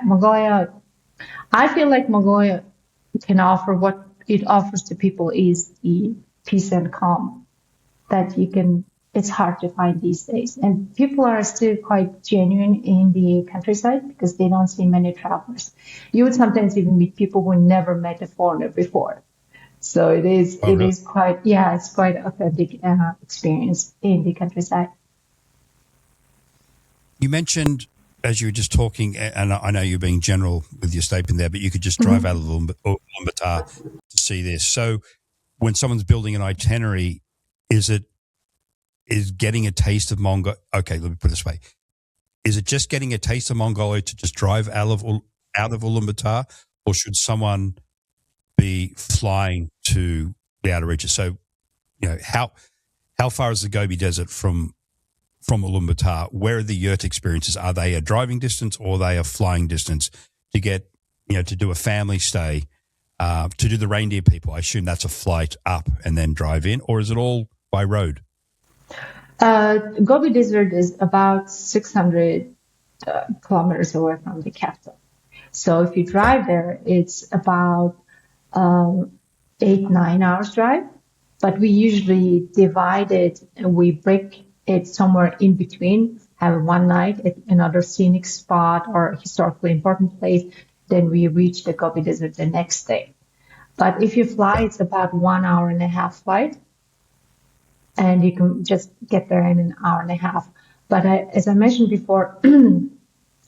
Mongolia, I feel like Mongolia can offer what it offers to people is the peace and calm that it's hard to find these days. And people are still quite genuine in the countryside because they don't see many travelers. You would sometimes even meet people who never met a foreigner before. So it's quite authentic experience in the countryside. You mentioned, as you were just talking, and I know you're being general with your statement there, but you could just drive out of Ulaanbaatar to see this. So when someone's building an itinerary, is getting a taste of Mongolia? Okay, let me put it this way. Is it just getting a taste of Mongolia to just drive out of Ulaanbaatar, or should someone be flying to the outer reaches? So, how far is the Gobi Desert from Ulaanbaatar? Where are the yurt experiences? Are they a driving distance or are they a flying distance to get, to do a family stay, to do the reindeer people? I assume that's a flight up and then drive in, or is it all by road? Gobi Desert is about 600 kilometers away from the capital. So if you drive there, it's about 8-9 hours drive. But we usually divide it and we break it somewhere in between, have one night at another scenic spot or historically important place. Then we reach the Gobi Desert the next day. But if you fly, it's about 1 hour and a half flight. And you can just get there in an hour and a half. But as I mentioned before,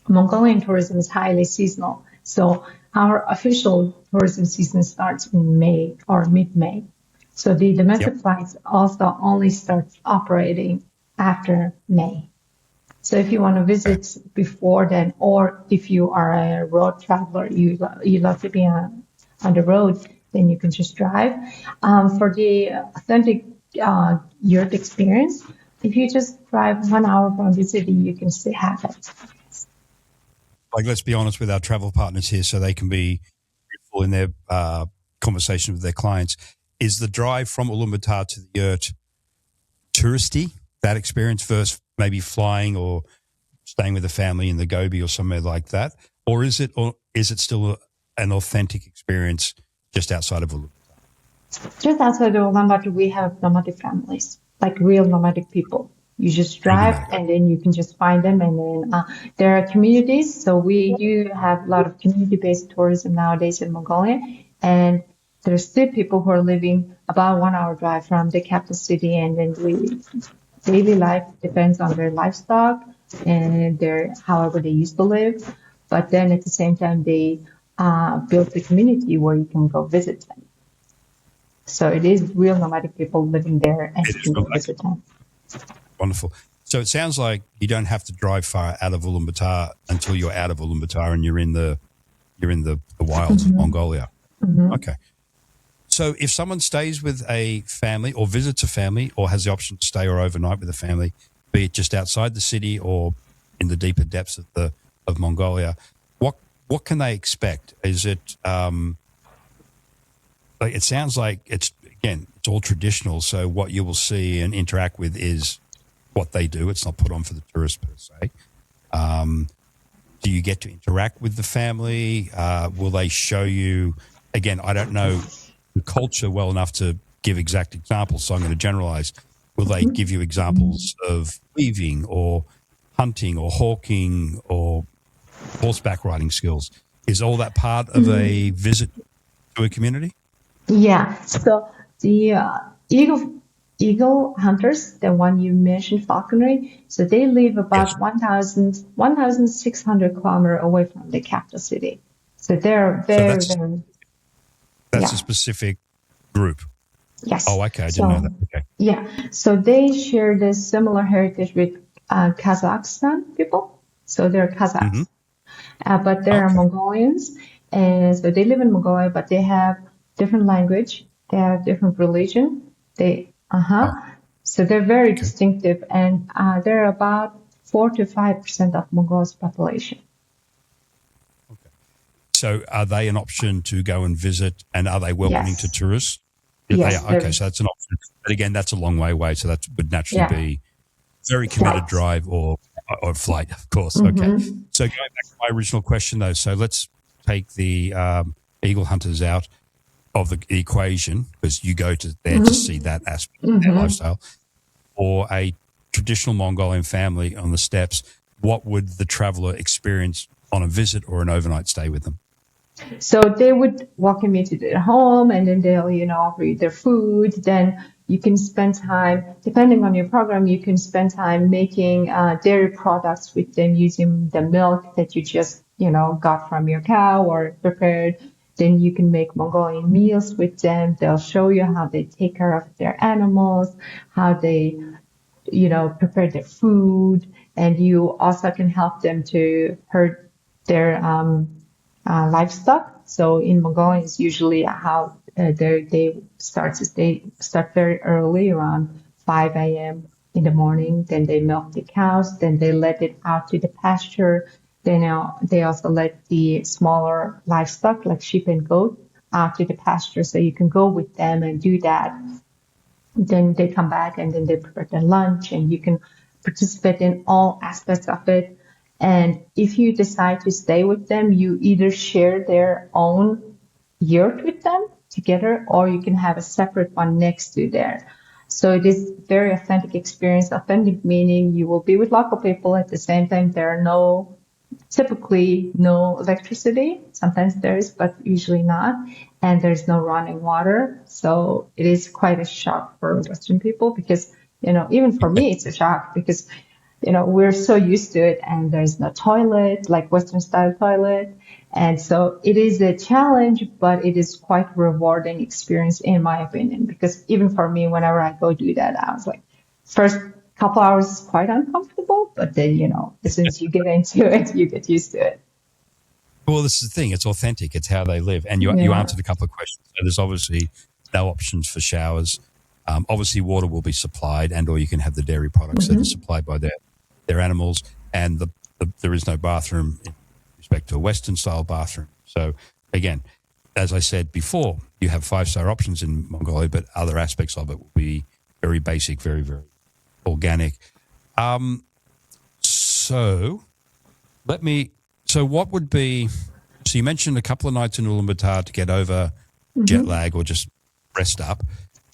Mongolian tourism is highly seasonal. So our official tourism season starts in May or mid-May. So the domestic flights also only start operating after May. So if you want to visit before then, or if you are a road traveler, you love to be on the road, then you can just drive. For the authentic yurt experience, if you just drive 1 hour from the city, you can still have it. Like, let's be honest with our travel partners here so they can be truthful in their conversation with their clients. Is the drive from Ulaanbaatar to the yurt touristy, that experience, versus maybe flying or staying with a family in the Gobi or somewhere like that? Or is it still an authentic experience just outside of Ulaanbaatar? Just outside of Ulaanbaatar, we have nomadic families, like real nomadic people. You just drive and then you can just find them. And then there are communities. So we do have a lot of community-based tourism nowadays in Mongolia. And there's still people who are living about 1 hour drive from the capital city. And then daily life depends on their livestock and however they used to live. But then at the same time, they built a community where you can go visit them. So it is real nomadic people living there and you can visit them. Wonderful. So it sounds like you don't have to drive far out of Ulaanbaatar until you're out of Ulaanbaatar and you're in the wilds of Mongolia. Mm-hmm. Okay. So if someone stays with a family or visits a family or has the option to stay or overnight with a family, be it just outside the city or in the deeper depths of Mongolia, what can they expect? Is it it sounds like it's all traditional. So what you will see and interact with is what they do. It's not put on for the tourist per se. Do you get to interact with the family? Will they show you, again, I don't know the culture well enough to give exact examples, so I'm going to generalize. Will they give you examples of weaving or hunting or hawking or horseback riding skills? Is all that part of a visit to a community? Yeah. So the eagle hunters, the one you mentioned, falconry, so they live about 1,600 kilometers away from the capital city. So they're very, That's a specific group. Yes. Oh, okay. I didn't know that. Okay. Yeah. So they share this similar heritage with Kazakhstan people. So they're Kazakhs, but they're Mongolians. And so they live in Mongolia, but they have different language. They have different religion. So they're very distinctive, and they're about 4 to 5% of Mongolia's population. Okay. So are they an option to go and visit, and are they welcoming to tourists? Yes. Okay, so that's an option. But again, that's a long way away, so that would naturally be very committed drive or flight, of course. Okay. So going back to my original question, though, so let's take the eagle hunters out of the equation, because you go to there to see that aspect of their lifestyle. Or a traditional Mongolian family on the steppes, what would the traveler experience on a visit or an overnight stay with them? So they would welcome you to their home, and then they'll, offer you their food. Then you can spend time, depending on your program, you can spend time making dairy products with them, using the milk that you just, got from your cow or prepared. Then you can make Mongolian meals with them. They'll show you how they take care of their animals, how they, prepare their food. And you also can help them to herd their livestock. So in Mongolia, it's usually how their day starts. They start very early, around 5 a.m. in the morning. Then they milk the cows. Then they let it out to the pasture. Then they also let the smaller livestock, like sheep and goat, out to the pasture. So you can go with them and do that. Then they come back, and then they prepare their lunch, and you can participate in all aspects of it. And if you decide to stay with them, you either share their own yurt with them together, or you can have a separate one next to there. So it is very authentic experience. Authentic meaning you will be with local people. At the same time, there are typically no electricity. Sometimes there is, but usually not. And there's no running water. So it is quite a shock for Western people, because, even for me, it's a shock because, we're so used to it, and there's no toilet, like Western style toilet. And so it is a challenge, but it is quite rewarding experience, in my opinion, because even for me, whenever I go do that, I was like, first couple hours is quite uncomfortable, but then, as soon as you get into it, you get used to it. Well, this is the thing. It's authentic. It's how they live. And you answered a couple of questions. So there's obviously no options for showers. Obviously, water will be supplied, and or you can have the dairy products that are supplied by their animals. And there is no bathroom in respect to a Western-style bathroom. So, again, as I said before, you have 5-star options in Mongolia, but other aspects of it will be very basic, very, very organic. So what would be, so you mentioned a couple of nights in Ulaanbaatar to get over jet lag or just rest up.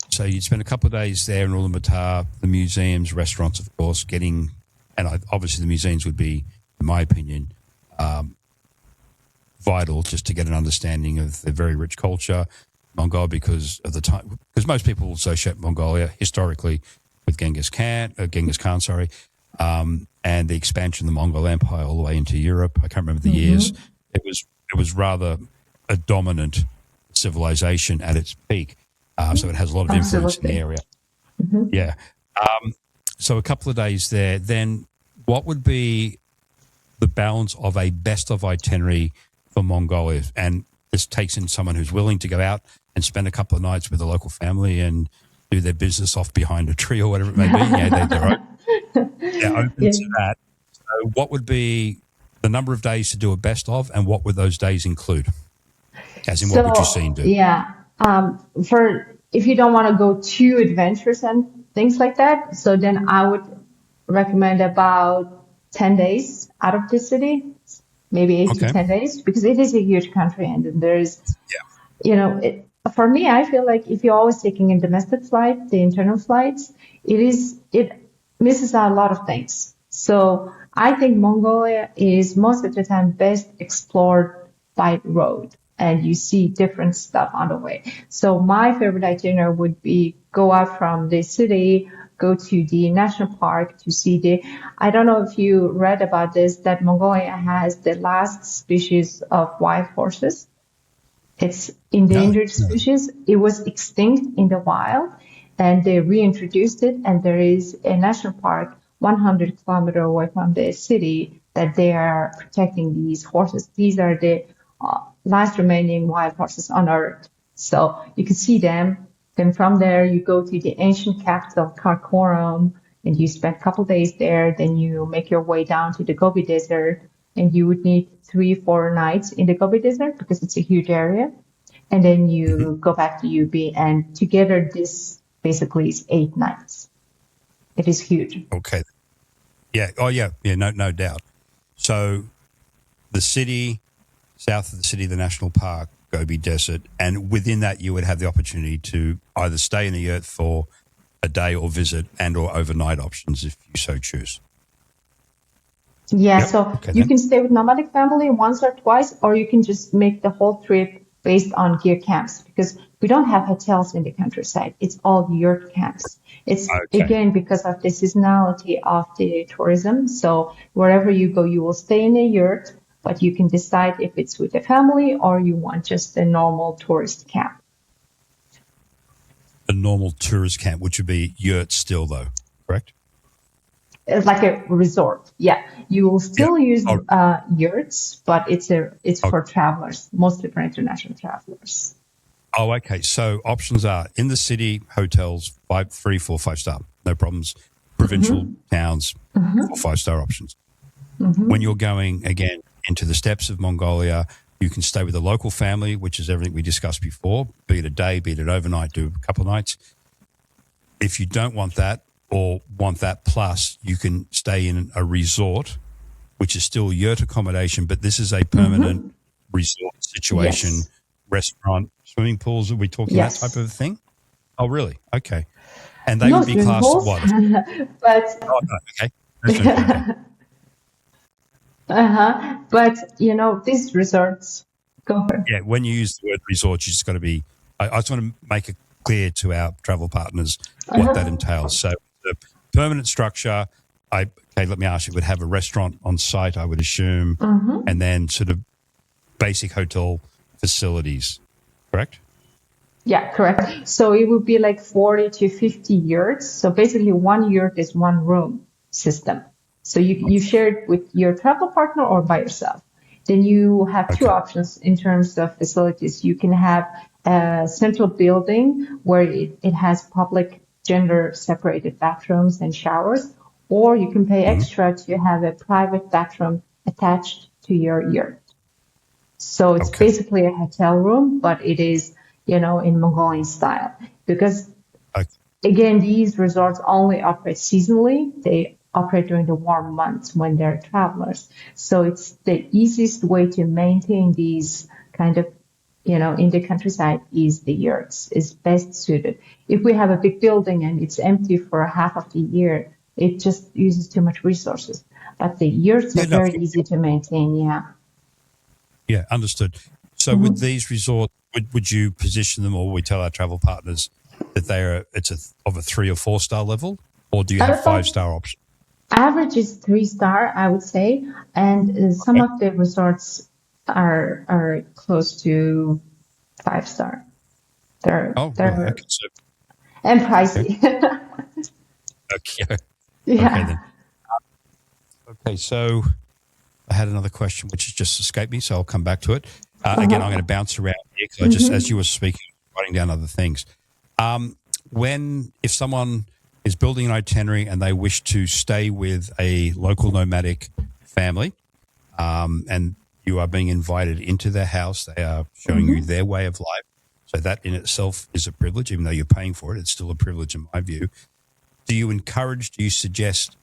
So you'd spend a couple of days there in Ulaanbaatar, the museums, restaurants, of course, obviously the museums would be, in my opinion, vital just to get an understanding of the very rich culture, Mongolia, because of the time, because most people associate Mongolia historically with Genghis Khan, and the expansion of the Mongol Empire all the way into Europe. I can't remember the years. It was rather a dominant civilization at its peak, so it has a lot of influence in the area. Yeah. So a couple of days there. Then what would be the balance of a best of itinerary for Mongolia? And this takes in someone who's willing to go out and spend a couple of nights with a local family and do their business off behind a tree or whatever it may be. They're open to that. So what would be the number of days to do a best of, and what would those days include? As in, what would you see and do? Yeah. If you don't want to go too adventurous and things like that, so then I would recommend about 10 days out of the city, maybe 8 to 10 days, because it is a huge country, and then there's, for me, I feel like if you're always taking a domestic flight, the internal flights, it misses out a lot of things. So I think Mongolia is most of the time best explored by road, and you see different stuff on the way. So my favorite itinerary would be go out from the city, go to the national park to see I don't know if you read about this, that Mongolia has the last species of wild horses. It's endangered species. It was extinct in the wild, and they reintroduced it. And there is a national park 100 kilometers away from the city that they are protecting these horses. These are the last remaining wild horses on Earth. So you can see them. Then from there, you go to the ancient capital, Karakoram, and you spend a couple days there. Then you make your way down to the Gobi Desert, and you would need 3-4 nights in the Gobi Desert because it's a huge area. And then you go back to UB, and together this basically is 8 nights. It is huge. Okay. Yeah. Oh, yeah. Yeah. No doubt. So the city, south of the city, the national park, Gobi Desert, and within that you would have the opportunity to either stay in a yurt for a day or visit or overnight options if you so choose. Yeah, so you can stay with nomadic family once or twice, or you can just make the whole trip based on gear camps, because we don't have hotels in the countryside. It's all yurt camps. It's again because of the seasonality of the tourism. So wherever you go, you will stay in a yurt, but you can decide if it's with a family or you want just a normal tourist camp. A normal tourist camp, which would be yurt still, though, correct? It's like a resort. Yeah, you will still use yurts, but it's for travelers, mostly for international travelers. Oh, okay. So options are in the city, hotels, 3, 4, 5-star, no problems. Provincial towns, 4, 5-star options. When you're going again into the steppes of Mongolia, you can stay with a local family, which is everything we discussed before, be it a day, be it an overnight, do a couple of nights. If you don't want that or want that plus, you can stay in a resort, which is still yurt accommodation, but this is a permanent resort situation, restaurant, swimming pools. Are we talking that type of thing? Oh, really? Okay. And they would be classed what? But okay. But these resorts go for. Yeah, when you use the word resort, you just got to be. I just want to make it clear to our travel partners what that entails. So the permanent structure. Let me ask you. Would have a restaurant on site, I would assume, and then sort of basic hotel facilities. Correct? Yeah, correct. So it would be like 40 to 50 yurts. So basically, one yurt is one room system. So you share it with your travel partner or by yourself. Then you have two options in terms of facilities. You can have a central building where it has public gender separated bathrooms and showers, or you can pay extra to have a private bathroom attached to your yurt. So it's basically a hotel room, but it is, in Mongolian style. Because, again, these resorts only operate seasonally. They operate during the warm months when they're travelers. So it's the easiest way to maintain these kind of, in the countryside is the yurts, is best suited. If we have a big building and it's empty for half of the year, it just uses too much resources. But the yurts are very easy to maintain, Yeah, understood. So with these resorts, would you position them, or we tell our travel partners that it's of a 3 or 4-star level, or do you have 5-star options? Average is 3-star, I would say, and some of the resorts are close to 5-star. They're and pricey. Okay. Yeah. Okay, then. Okay, so I had another question which has just escaped me, so I'll come back to it. Again, I'm going to bounce around here because I just, as you were speaking, writing down other things. If someone is building an itinerary and they wish to stay with a local nomadic family, and you are being invited into their house, they are showing you their way of life. So that in itself is a privilege, even though you're paying for it. It's still a privilege in my view. Do you suggest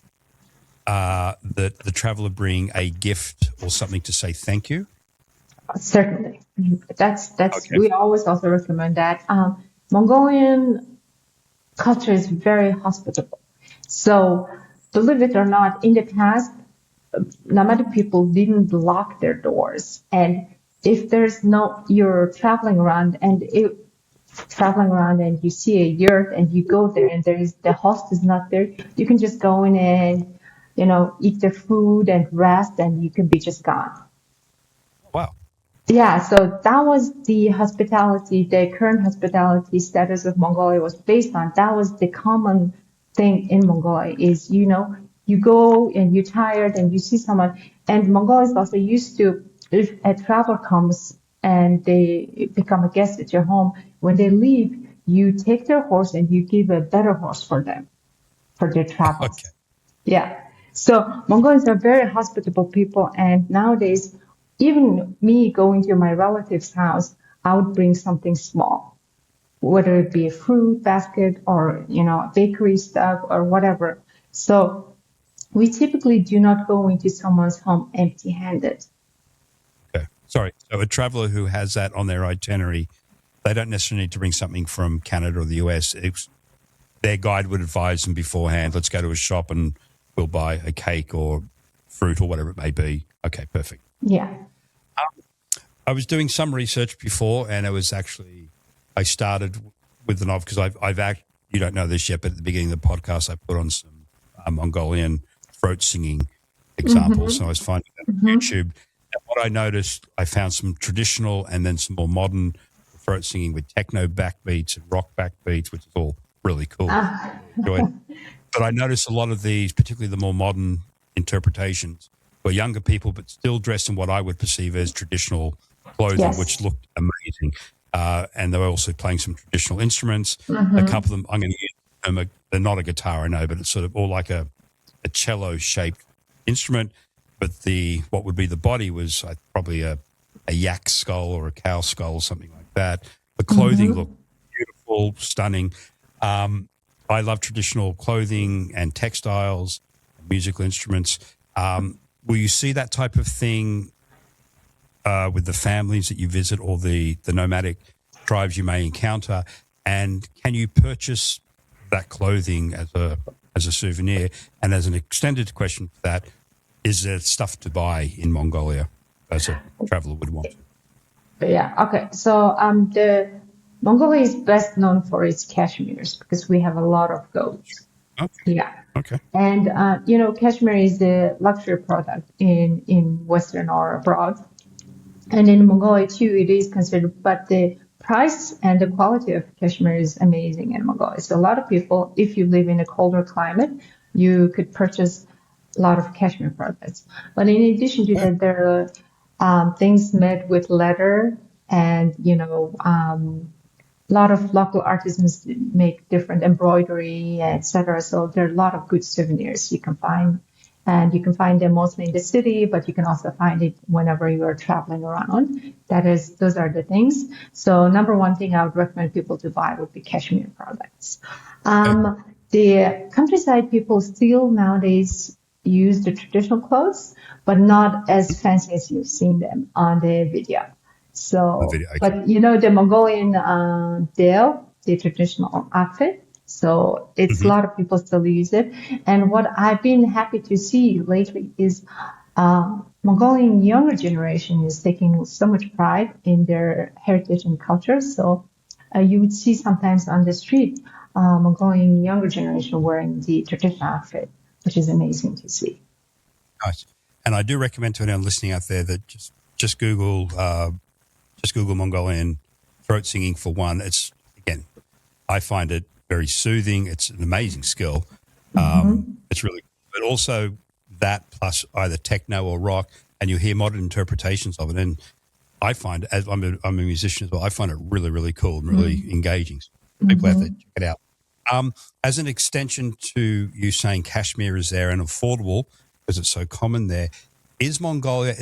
that the traveler bring a gift or something to say thank you? Certainly. We always also recommend that. Mongolian culture is very hospitable. So believe it or not, in the past, nomadic people didn't lock their doors, and if you're traveling around and you see a yurt and you go there and the host is not there, you can just go in and, eat the food and rest, and you can be just gone. Wow. Yeah, so that was the current hospitality status of Mongolia was based on. That was the common thing in Mongolia is, you go and you're tired and you see someone. And Mongolia also used to, if a traveler comes and they become a guest at your home, when they leave, you take their horse and you give a better horse for them, for their travels. Okay. Yeah. So Mongolians are very hospitable people. And nowadays, even me going to my relative's house, I would bring something small, whether it be a fruit basket or, bakery stuff or whatever. So we typically do not go into someone's home empty-handed. Okay. Sorry. So a traveler who has that on their itinerary, they don't necessarily need to bring something from Canada or the US. Their guide would advise them beforehand, let's go to a shop and we'll buy a cake or fruit or whatever it may be. Okay, perfect. Yeah. I was doing some research before, and I started with the novel because you don't know this yet, but at the beginning of the podcast, I put on some Mongolian throat singing examples. So I was finding that on YouTube. And what I noticed, I found some traditional and then some more modern throat singing with techno backbeats and rock backbeats, which is all really cool. But I noticed a lot of these, particularly the more modern interpretations, were younger people, but still dressed in what I would perceive as traditional clothing, which looked amazing. And they were also playing some traditional instruments. A couple of them, I'm going to use them, they're not a guitar, I know, but it's sort of all like a cello-shaped instrument. But what would be the body was probably a yak skull or a cow skull, something like that. The clothing looked beautiful, stunning. I love traditional clothing and textiles, musical instruments. Will you see that type of thing with the families that you visit or the nomadic tribes you may encounter? And can you purchase that clothing as a souvenir? And as an extended question to that, is there stuff to buy in Mongolia as a traveler would want to? Yeah, okay. So the Mongolia is best known for its cashmeres because we have a lot of goats. Okay. Yeah. Okay. And, cashmere is a luxury product in Western or abroad. And in Mongolia, too, it is considered, but the price and the quality of cashmere is amazing in Mongolia. So a lot of people, if you live in a colder climate, you could purchase a lot of cashmere products. But in addition to that, there are things made with leather and, a lot of local artisans make different embroidery, etc. So there are a lot of good souvenirs you can find. And you can find them mostly in the city, but you can also find it whenever you are traveling around. Those are the things. So number one thing I would recommend people to buy would be cashmere products. The countryside people still nowadays use the traditional clothes, but not as fancy as you've seen them on the video. So, but the Mongolian Dale, the traditional outfit. So it's a lot of people still use it. And what I've been happy to see lately is Mongolian younger generation is taking so much pride in their heritage and culture. So you would see sometimes on the street Mongolian younger generation wearing the traditional outfit, which is amazing to see. Nice. And I do recommend to anyone listening out there that just Google Mongolian throat singing for one. I find it very soothing. It's an amazing skill. It's really, but also that plus either techno or rock, and you hear modern interpretations of it. And I find, as I'm a musician as well, I find it really, really cool and really engaging. So people have to check it out. As an extension to you saying cashmere is there and affordable because it's so common there, is Mongolia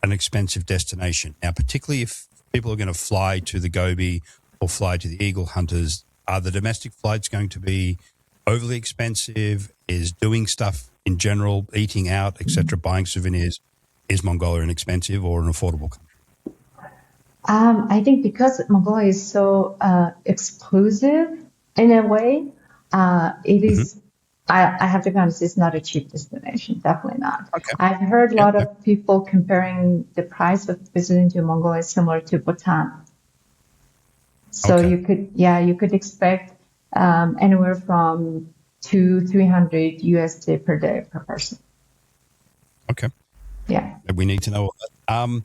an expensive destination? Now, particularly if people are going to fly to the Gobi or fly to the eagle hunters, are the domestic flights going to be overly expensive? Is doing stuff in general, eating out, etc., buying souvenirs, is Mongolia an expensive or an affordable country? I think because Mongolia is so exclusive in a way, it is I have to be honest, it's not a cheap destination. Definitely not. Okay. I've heard a lot of people comparing the price of visiting to Mongolia similar to Bhutan. So you could expect anywhere from 200-300 USD per day per person. Okay. Yeah. We need to know all that.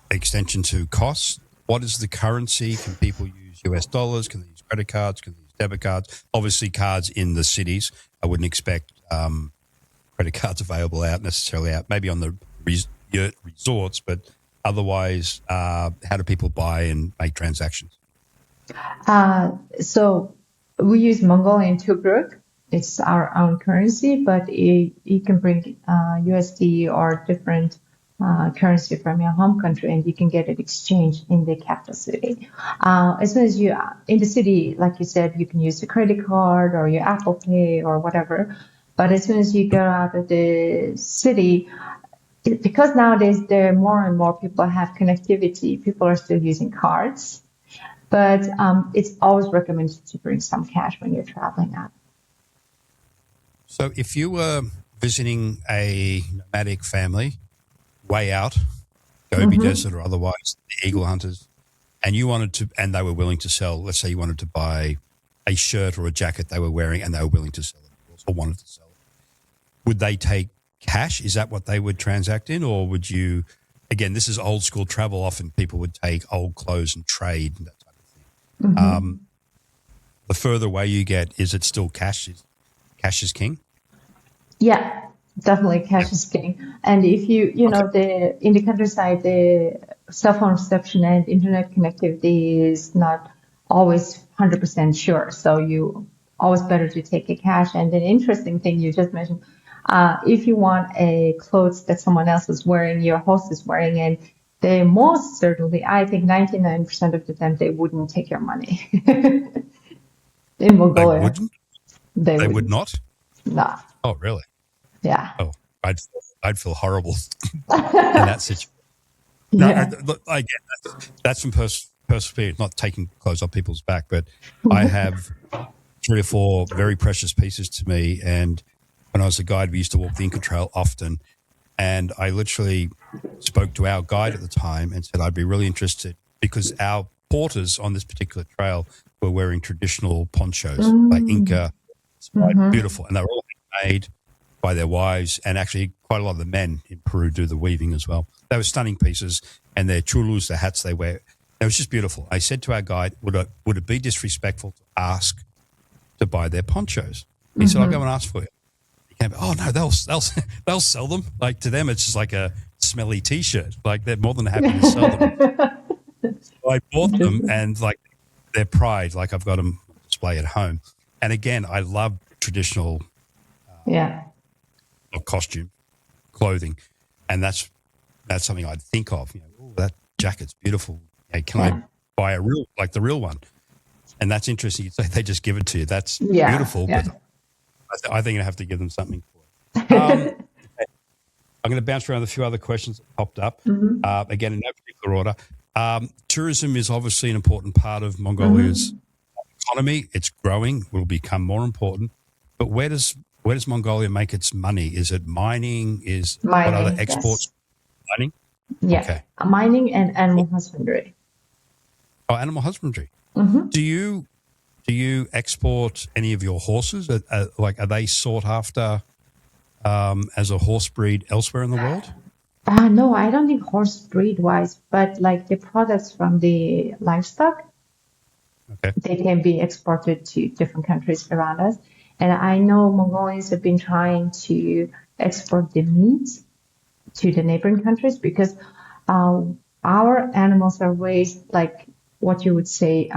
Extension to costs. What is the currency? Can people use US dollars? Can they use credit cards? Can they use debit cards? Obviously, cards in the cities. I wouldn't expect credit cards available necessarily out, maybe on the resorts, but otherwise, how do people buy and make transactions? So we use Mongolian tubruk. It's our own currency, but you can bring USD or different currency from your home country, and you can get it exchanged in the capital city. As soon as you in the city, like you said, you can use the credit card or your Apple Pay or whatever. But as soon as you go out of the city, because nowadays there are more and more people have connectivity, people are still using cards. But it's always recommended to bring some cash when you're traveling out. So if you were visiting a nomadic family way out, Gobi Desert or otherwise, the eagle hunters, and you wanted to, and they were willing to sell, let's say you wanted to buy a shirt or a jacket they were wearing and they were willing to sell it or wanted to sell it, would they take cash? Is that what they would transact in? Or would you, again, this is old school travel. Often people would take old clothes and trade and that type of thing. The further away you get, is it still cash? Cash is king? Yeah, definitely cash is king. And if you know, in the countryside, the cell phone reception and internet connectivity is not always 100% sure. So you always better to take a cash. And an interesting thing you just mentioned, if you want a clothes that someone else is wearing, your host is wearing, and they most certainly, I think 99% of the time, they wouldn't take your money. In Mongolia. They wouldn't? They would not? No. Oh, really? Yeah. Oh, I'd feel horrible in that situation. No, look, I get that's from personal experience, not taking clothes off people's back, but I have 3 or 4 very precious pieces to me. And when I was a guide, we used to walk the Inca Trail often. And I literally spoke to our guide at the time and said, I'd be really interested, because our porters on this particular trail were wearing traditional ponchos, like Inca, beautiful. And they were all made by their wives, and actually quite a lot of the men in Peru do the weaving as well. They were stunning pieces, and their chulus, the hats they wear, it was just beautiful. I said to our guide, would it be disrespectful to ask to buy their ponchos? He said, I'll go and ask for you. He came, oh no, they'll sell them. Like, to them, it's just like a smelly T-shirt. Like, they're more than happy to sell them. So I bought them, and like their pride, like I've got them on display at home. And again, I love traditional costume, clothing, and that's something I'd think of. You know, that jacket's beautiful. Hey, can I buy the real one? And that's interesting. You say they just give it to you. That's beautiful, but I think I have to give them something for it. I'm going to bounce around a few other questions that popped up. Again, in no particular order. Tourism is obviously an important part of Mongolia's economy. It's growing, will become more important. But where does Mongolia make its money? Is it mining? What other exports? Yes. Mining? Yeah, okay. Mining and animal husbandry. Oh, animal husbandry. Do you export any of your horses? Are they sought after as a horse breed elsewhere in the world? No, I don't think horse breed wise, but like the products from the livestock, they can be exported to different countries around us. And I know Mongolians have been trying to export the meat to the neighboring countries, because our animals are raised like what you would say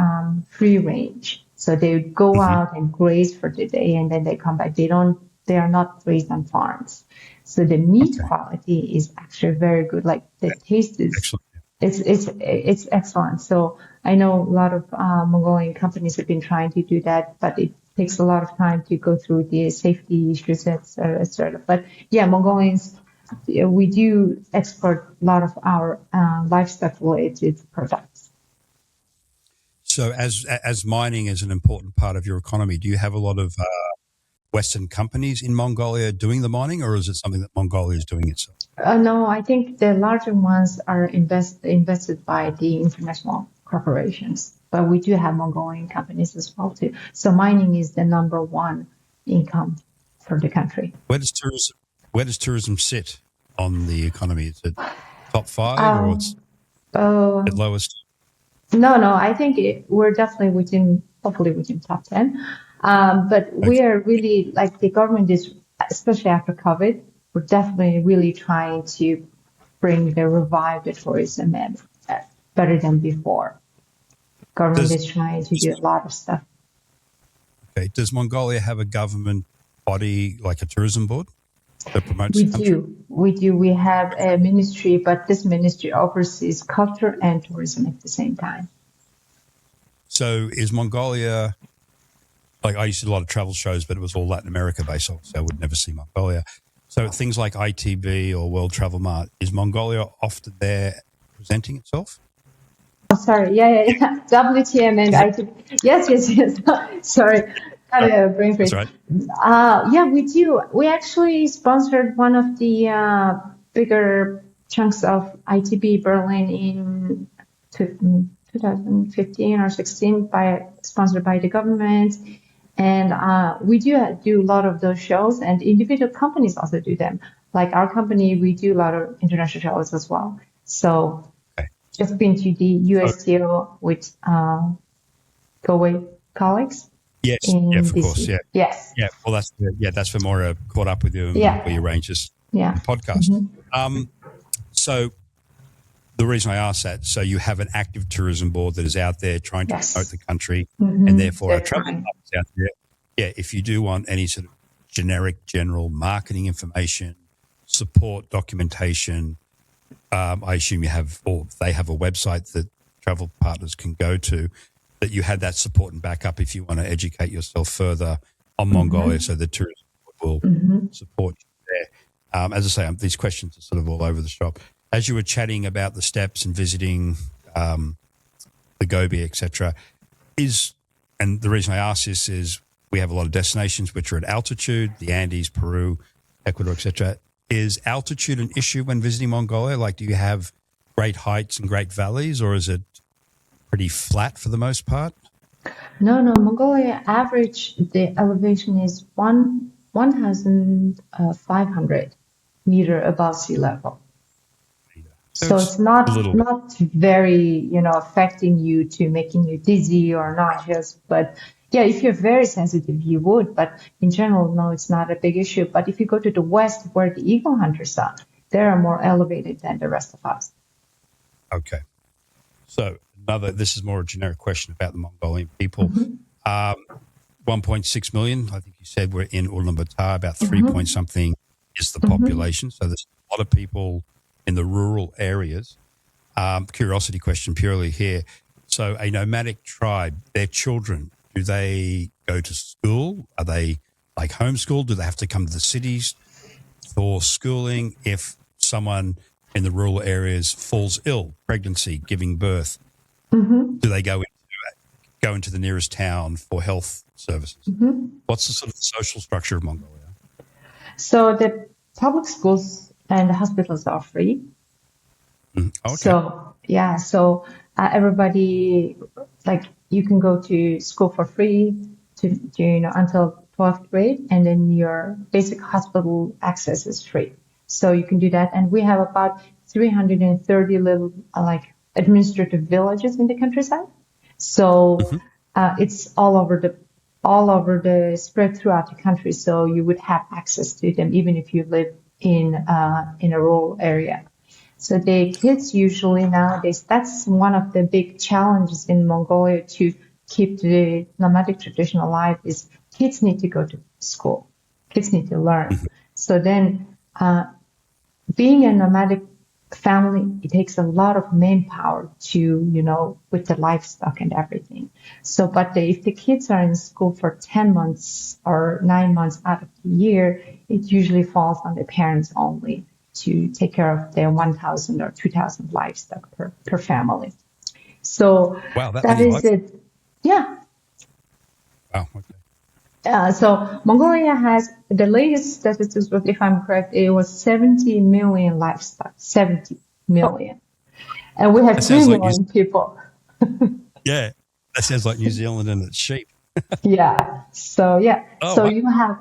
free range. So they would go out and graze for the day, and then they come back. They are not raised on farms. So the meat quality is actually very good. Like the taste is it's excellent. So I know a lot of Mongolian companies have been trying to do that, but it takes a lot of time to go through the safety issues, etc. But yeah, Mongolians, we do export a lot of our livestock related products. So as mining is an important part of your economy, do you have a lot of Western companies in Mongolia doing the mining, or is it something that Mongolia is doing itself? No, I think the larger ones are invested by the international corporations, but we do have Mongolian companies as well too. So mining is the number one income for the country. Where does tourism sit on the economy? Is it top 5 or it's at lowest? No, I think we're definitely hopefully within top 10. But we are really, like, the government is, especially after COVID, we're definitely really trying to revive the tourism and better than before. Government is trying to do a lot of stuff. Okay. Does Mongolia have a government body like a tourism board that promotes the country? We do. We have a ministry, but this ministry oversees culture and tourism at the same time. So is Mongolia, like, I used to do a lot of travel shows, but it was all Latin America based, so I would never see Mongolia. So things like ITB or World Travel Mart, is Mongolia often there presenting itself? Oh, sorry. Yeah. WTM and ITB. Yes. Sorry. Brain freeze. That's right. Yeah, we do. We actually sponsored one of the bigger chunks of ITB Berlin in 2015 or 16, sponsored by the government. And we do a lot of those shows, and individual companies also do them. Like our company, we do a lot of international shows as well. So just been to the USTO with Goway colleagues. Yes, yeah, of course, yeah. Yes. Yeah, well, that's for more caught up with you Yeah. where you arrange this Yeah. podcast. Mm-hmm. So the reason I asked that, so you have an active tourism board that is out there trying to promote the country, and therefore our travel partners out there. Yeah, if you do want any sort of general marketing information, support, documentation, I assume you have, or they have a website that travel partners can go to, that you have that support and backup if you want to educate yourself further on Mongolia, so the tourism board will support you there. As I say, these questions are sort of all over the shop. As you were chatting about the steppes and visiting the Gobi, etc., and the reason I ask this is we have a lot of destinations which are at altitude, the Andes, Peru, Ecuador, etc. Is altitude an issue when visiting Mongolia? Like, do you have great heights and great valleys, or is it pretty flat for the most part? No. Mongolia average, the elevation is 1,500 meter above sea level. So it's not very, affecting you to making you dizzy or nauseous. But yeah, if you're very sensitive, you would. But in general, no, it's not a big issue. But if you go to the west where the eagle hunters are, they are more elevated than the rest of us. Okay. So this is more a generic question about the Mongolian people. 1.6 million, I think you said, we're in Ulaanbaatar, about 3 point something is the population. So there's a lot of people in the rural areas. Curiosity question purely here. So a nomadic tribe, their children, do they go to school? Are they like homeschooled? Do they have to come to the cities for schooling? If someone in the rural areas falls ill, pregnancy, giving birth, do they go into the nearest town for health services? What's the sort of social structure of Mongolia? So the public schools and the hospitals are free. Okay. So everybody, like, you can go to school for free until 12th grade, and then your basic hospital access is free. So you can do that. And we have about 330 little administrative villages in the countryside. So it's all over the spread throughout the country. So you would have access to them even if you live in a rural area. So the kids usually nowadays, that's one of the big challenges in Mongolia to keep the nomadic tradition alive, is kids need to go to school. Kids need to learn. So then being a nomadic family, it takes a lot of manpower to, with the livestock and everything. So, but if the kids are in school for 10 months or 9 months out of the year, it usually falls on the parents only to take care of their 1,000 or 2,000 livestock per family. So wow, that is it. Yeah. Wow. Okay. So Mongolia has the latest statistics, but if I'm correct, it was 70 million livestock, 70 million. And we have That 3 sounds like million people. Yeah, that sounds like New Zealand and its sheep. Yeah. So yeah. Oh, So wow.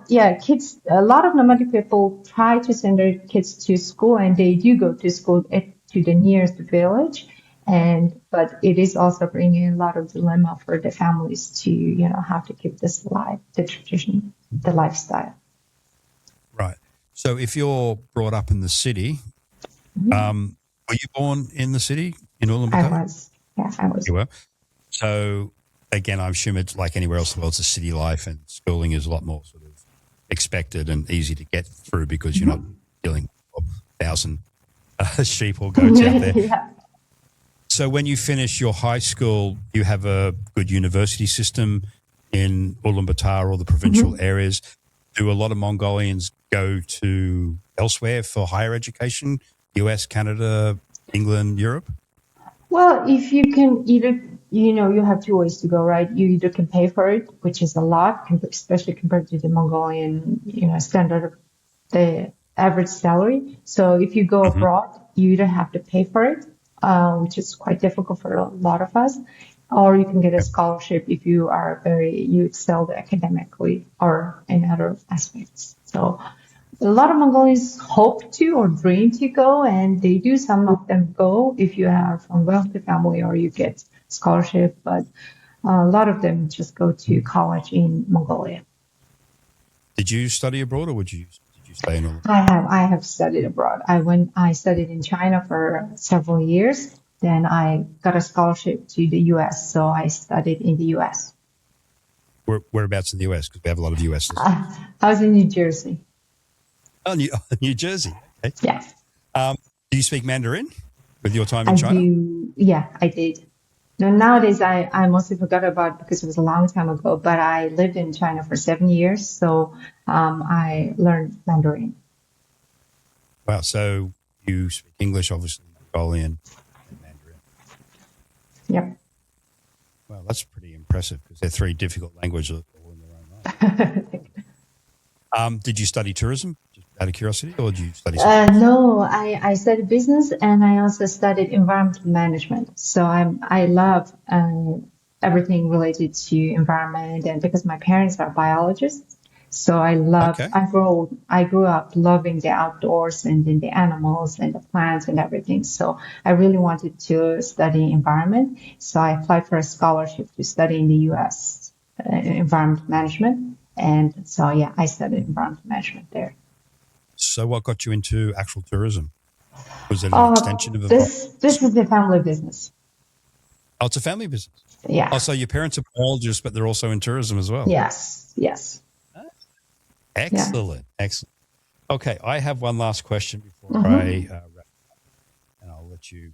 you have kids. A lot of nomadic people try to send their kids to school, and they do go to school to the nearest village. But it is also bringing a lot of dilemma for the families to how to keep this alive, the tradition, the lifestyle. Right. So if you're brought up in the city, were you born in the city in Ulaanbaatar? I was. Yeah, I was. You were. So again, I assume it's like anywhere else in the world, it's a city life, and schooling is a lot more sort of expected and easy to get through because you're not dealing with 1,000 sheep or goats out there. Yeah. So when you finish your high school, you have a good university system in Ulaanbaatar or the provincial areas. Do a lot of Mongolians go to elsewhere for higher education? US, Canada, England, Europe? Well, if you can either, you have 2 ways to go, right? You either can pay for it, which is a lot, especially compared to the Mongolian, standard of the average salary. So if you go abroad, you either have to pay for it, which is quite difficult for a lot of us, or you can get a scholarship if you excelled academically or in other aspects. So a lot of Mongolians hope to or dream to go, and they do. Some of them go if you are from wealthy family or you get scholarship, but a lot of them just go to college in Mongolia. Did you study abroad or did you stay in Ulaanbaatar? I have studied abroad. I studied in China for several years. Then I got a scholarship to the US, so I studied in the US. Whereabouts in the US? Because we have a lot of US listeners. I was in New Jersey. Oh, New Jersey. Okay. Yeah. Do you speak Mandarin with your time in China? I did. No, nowadays I mostly forgot about it because it was a long time ago, but I lived in China for 7 years, so I learned Mandarin. Wow. So you speak English, obviously, Mongolian, and Mandarin. Yep. Well, that's pretty impressive because they're 3 difficult languages all in their own right. Did you study tourism, just out of curiosity, or did you study something? No, I studied business and I also studied environmental management. So I love everything related to environment, and because my parents are biologists, so I grew up loving the outdoors and then the animals and the plants and everything. So I really wanted to study environment. So I applied for a scholarship to study in the US environmental management. And so, I studied environmental management there. So what got you into actual tourism? Was it an extension of this is a family business. Oh, it's a family business. Yeah. Oh, so your parents are biologists, but they're also in tourism as well. Yes. Excellent. Yeah. Excellent. Okay, I have one last question before I wrap up, and I'll let you.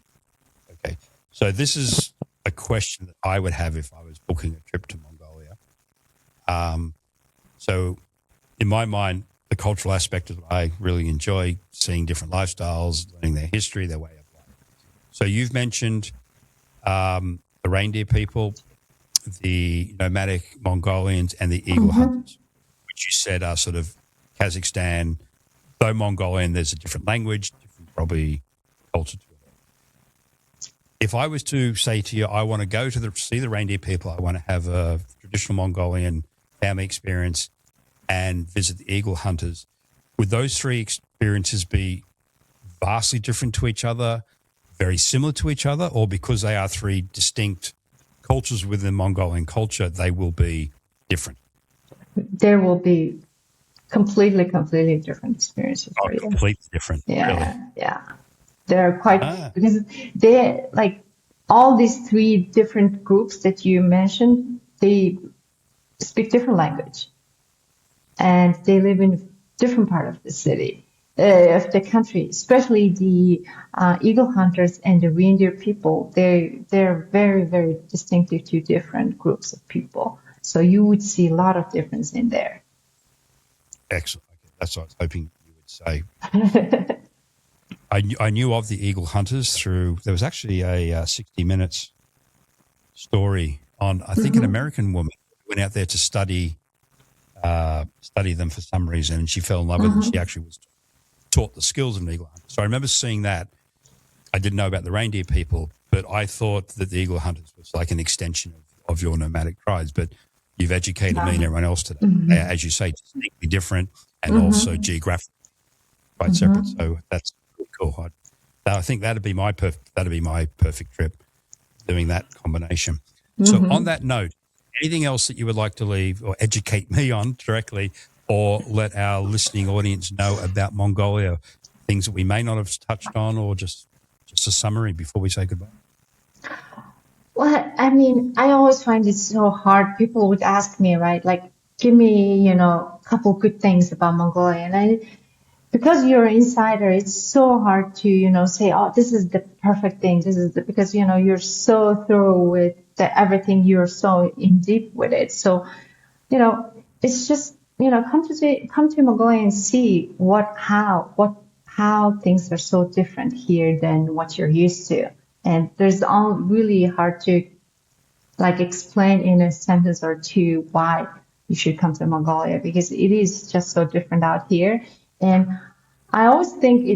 Okay, so this is a question that I would have if I was booking a trip to Mongolia. So in my mind, the cultural aspect is what I really enjoy, seeing different lifestyles, learning their history, their way of life. So you've mentioned the reindeer people, the nomadic Mongolians, and the eagle hunters, which you said are sort of Kazakhstan. Though Mongolian, there's a different language, different probably culture to it. If I was to say to you, I want to go to see the reindeer people, I want to have a traditional Mongolian family experience and visit the eagle hunters, would those 3 experiences be vastly different to each other, very similar to each other, or because they are 3 distinct cultures within Mongolian culture, they will be different? There will be completely different experiences for you. Completely different. Yeah, really. Yeah. They're quite, because they're like all these 3 different groups that you mentioned, they speak different language. And they live in different part of the city, of the country, especially the eagle hunters and the reindeer people. They're very, very distinctive to different groups of people. So you would see a lot of difference in there. Excellent. Okay. That's what I was hoping you would say. I knew of the eagle hunters through, there was actually a 60 Minutes story on, I think, an American woman who went out there to study study them for some reason, and she fell in love with them. She actually was taught the skills of an eagle hunter. So I remember seeing that. I didn't know about the reindeer people, but I thought that the eagle hunters was like an extension of your nomadic tribes. But you've educated me and everyone else today. As you say, distinctly different and also geographically quite separate. So that's cool. I think that'd be my perfect trip, doing that combination. So on that note, anything else that you would like to leave or educate me on directly, or let our listening audience know about Mongolia, things that we may not have touched on, or just a summary before we say goodbye? Well, I mean, I always find it so hard. People would ask me, right, like, give me, a couple good things about Mongolia. And because you're an insider, it's so hard to, say, oh, this is the perfect thing. Because, you're so thorough with everything. You're so in deep with it. So, it's just, come to Mongolia and see how things are so different here than what you're used to. And there's all really hard to explain in a sentence or two why you should come to Mongolia, because it is just so different out here. And I always think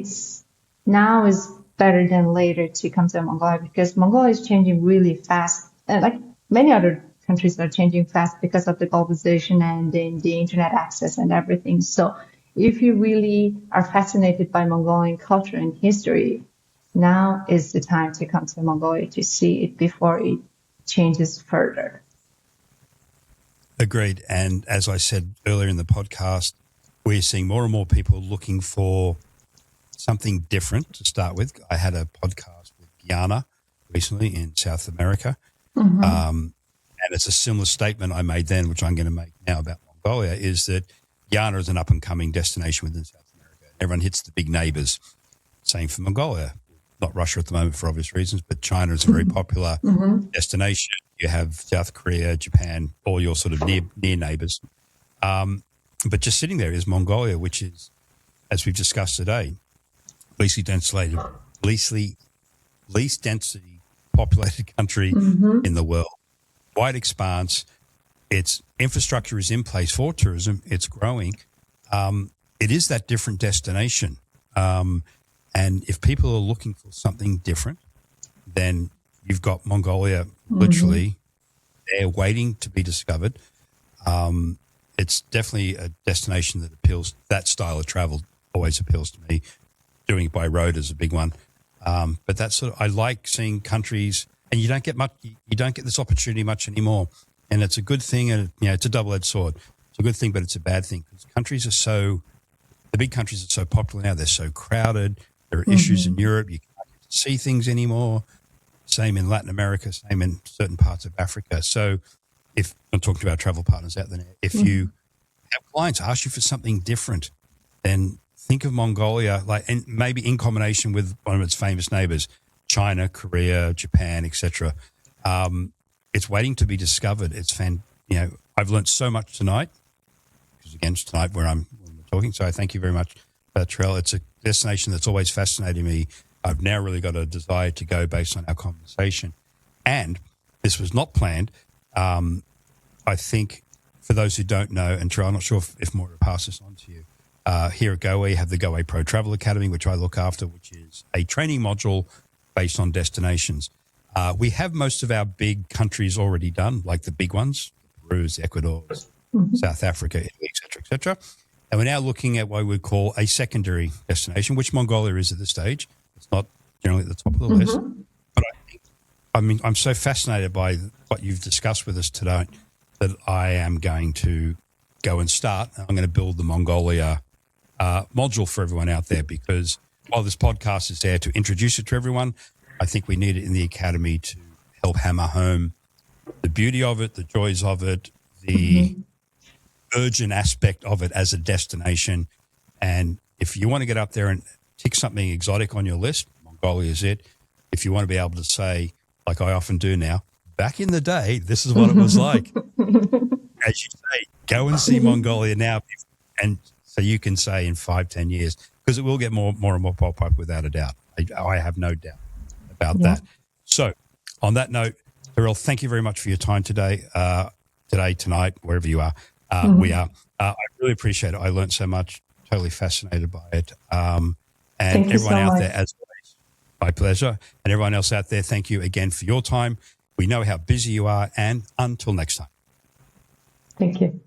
now is better than later to come to Mongolia, because Mongolia is changing really fast. And like many other countries are changing fast because of the globalization and the internet access and everything. So if you really are fascinated by Mongolian culture and history, now is the time to come to Mongolia to see it before it changes further. Agreed. And as I said earlier in the podcast, we're seeing more and more people looking for something different to start with. I had a podcast with Guyana recently in South America. And it's a similar statement I made then, which I'm going to make now about Mongolia, is that Guyana is an up-and-coming destination within South America. Everyone hits the big neighbors. Same for Mongolia. Not Russia at the moment for obvious reasons, but China is a very popular destination. You have South Korea, Japan, all your sort of near neighbors. But just sitting there is Mongolia, which is, as we've discussed today, least density populated country in the world. Wide expanse. Its infrastructure is in place for tourism. It's growing. It is that different destination. And if people are looking for something different, then you've got Mongolia literally there waiting to be discovered. It's definitely a destination that appeals. That style of travel always appeals to me. Doing it by road is a big one. But that's I like seeing countries, and you don't get this opportunity much anymore. And it's a good thing, and it's a double-edged sword. It's a good thing, but it's a bad thing, because the big countries are so popular now. They're so crowded. There are issues in Europe. You can't see things anymore. Same in Latin America, same in certain parts of Africa. So if I'm talking to our travel partners out there, if you have clients ask you for something different, then think of Mongolia, and maybe in combination with one of its famous neighbors, China, Korea, Japan, etc. It's waiting to be discovered. I've learned so much tonight, because again, it's tonight when we're talking. So I thank you very much, Terelj. It's a destination that's always fascinated me. I've now really got a desire to go based on our conversation. And this was not planned. I think for those who don't know, and Terelj, I'm not sure if Maura pass this on to you, here at Goway have the GowayPro Travel Academy, which I look after, which is a training module based on destinations. We have most of our big countries already done, like the big ones, Peru, Ecuador, South Africa, Italy, et cetera. And we're now looking at what we would call a secondary destination, which Mongolia is at this stage. It's not generally at the top of the list. But I'm so fascinated by what you've discussed with us today that I am going to go and start. I'm going to build the Mongolia module for everyone out there, because while this podcast is there to introduce it to everyone, I think we need it in the academy to help hammer home the beauty of it, the joys of it, the urgent aspect of it as a destination. And if you want to get up there and tick something exotic on your list, Mongolia is it. If you want to be able to say, like I often do now, back in the day, this is what it was like. As you say, go and see Mongolia now. And so you can say in 5-10 years, because it will get more and more pop up without a doubt. I have no doubt about that. So on that note, Terelj, thank you very much for your time today, tonight, wherever you are. we are. I really appreciate it. I learned so much. Totally fascinated by it. And thank everyone you so out much. there, as always, my pleasure. And everyone else out there, thank you again for your time. We know how busy you are. And until next time. Thank you.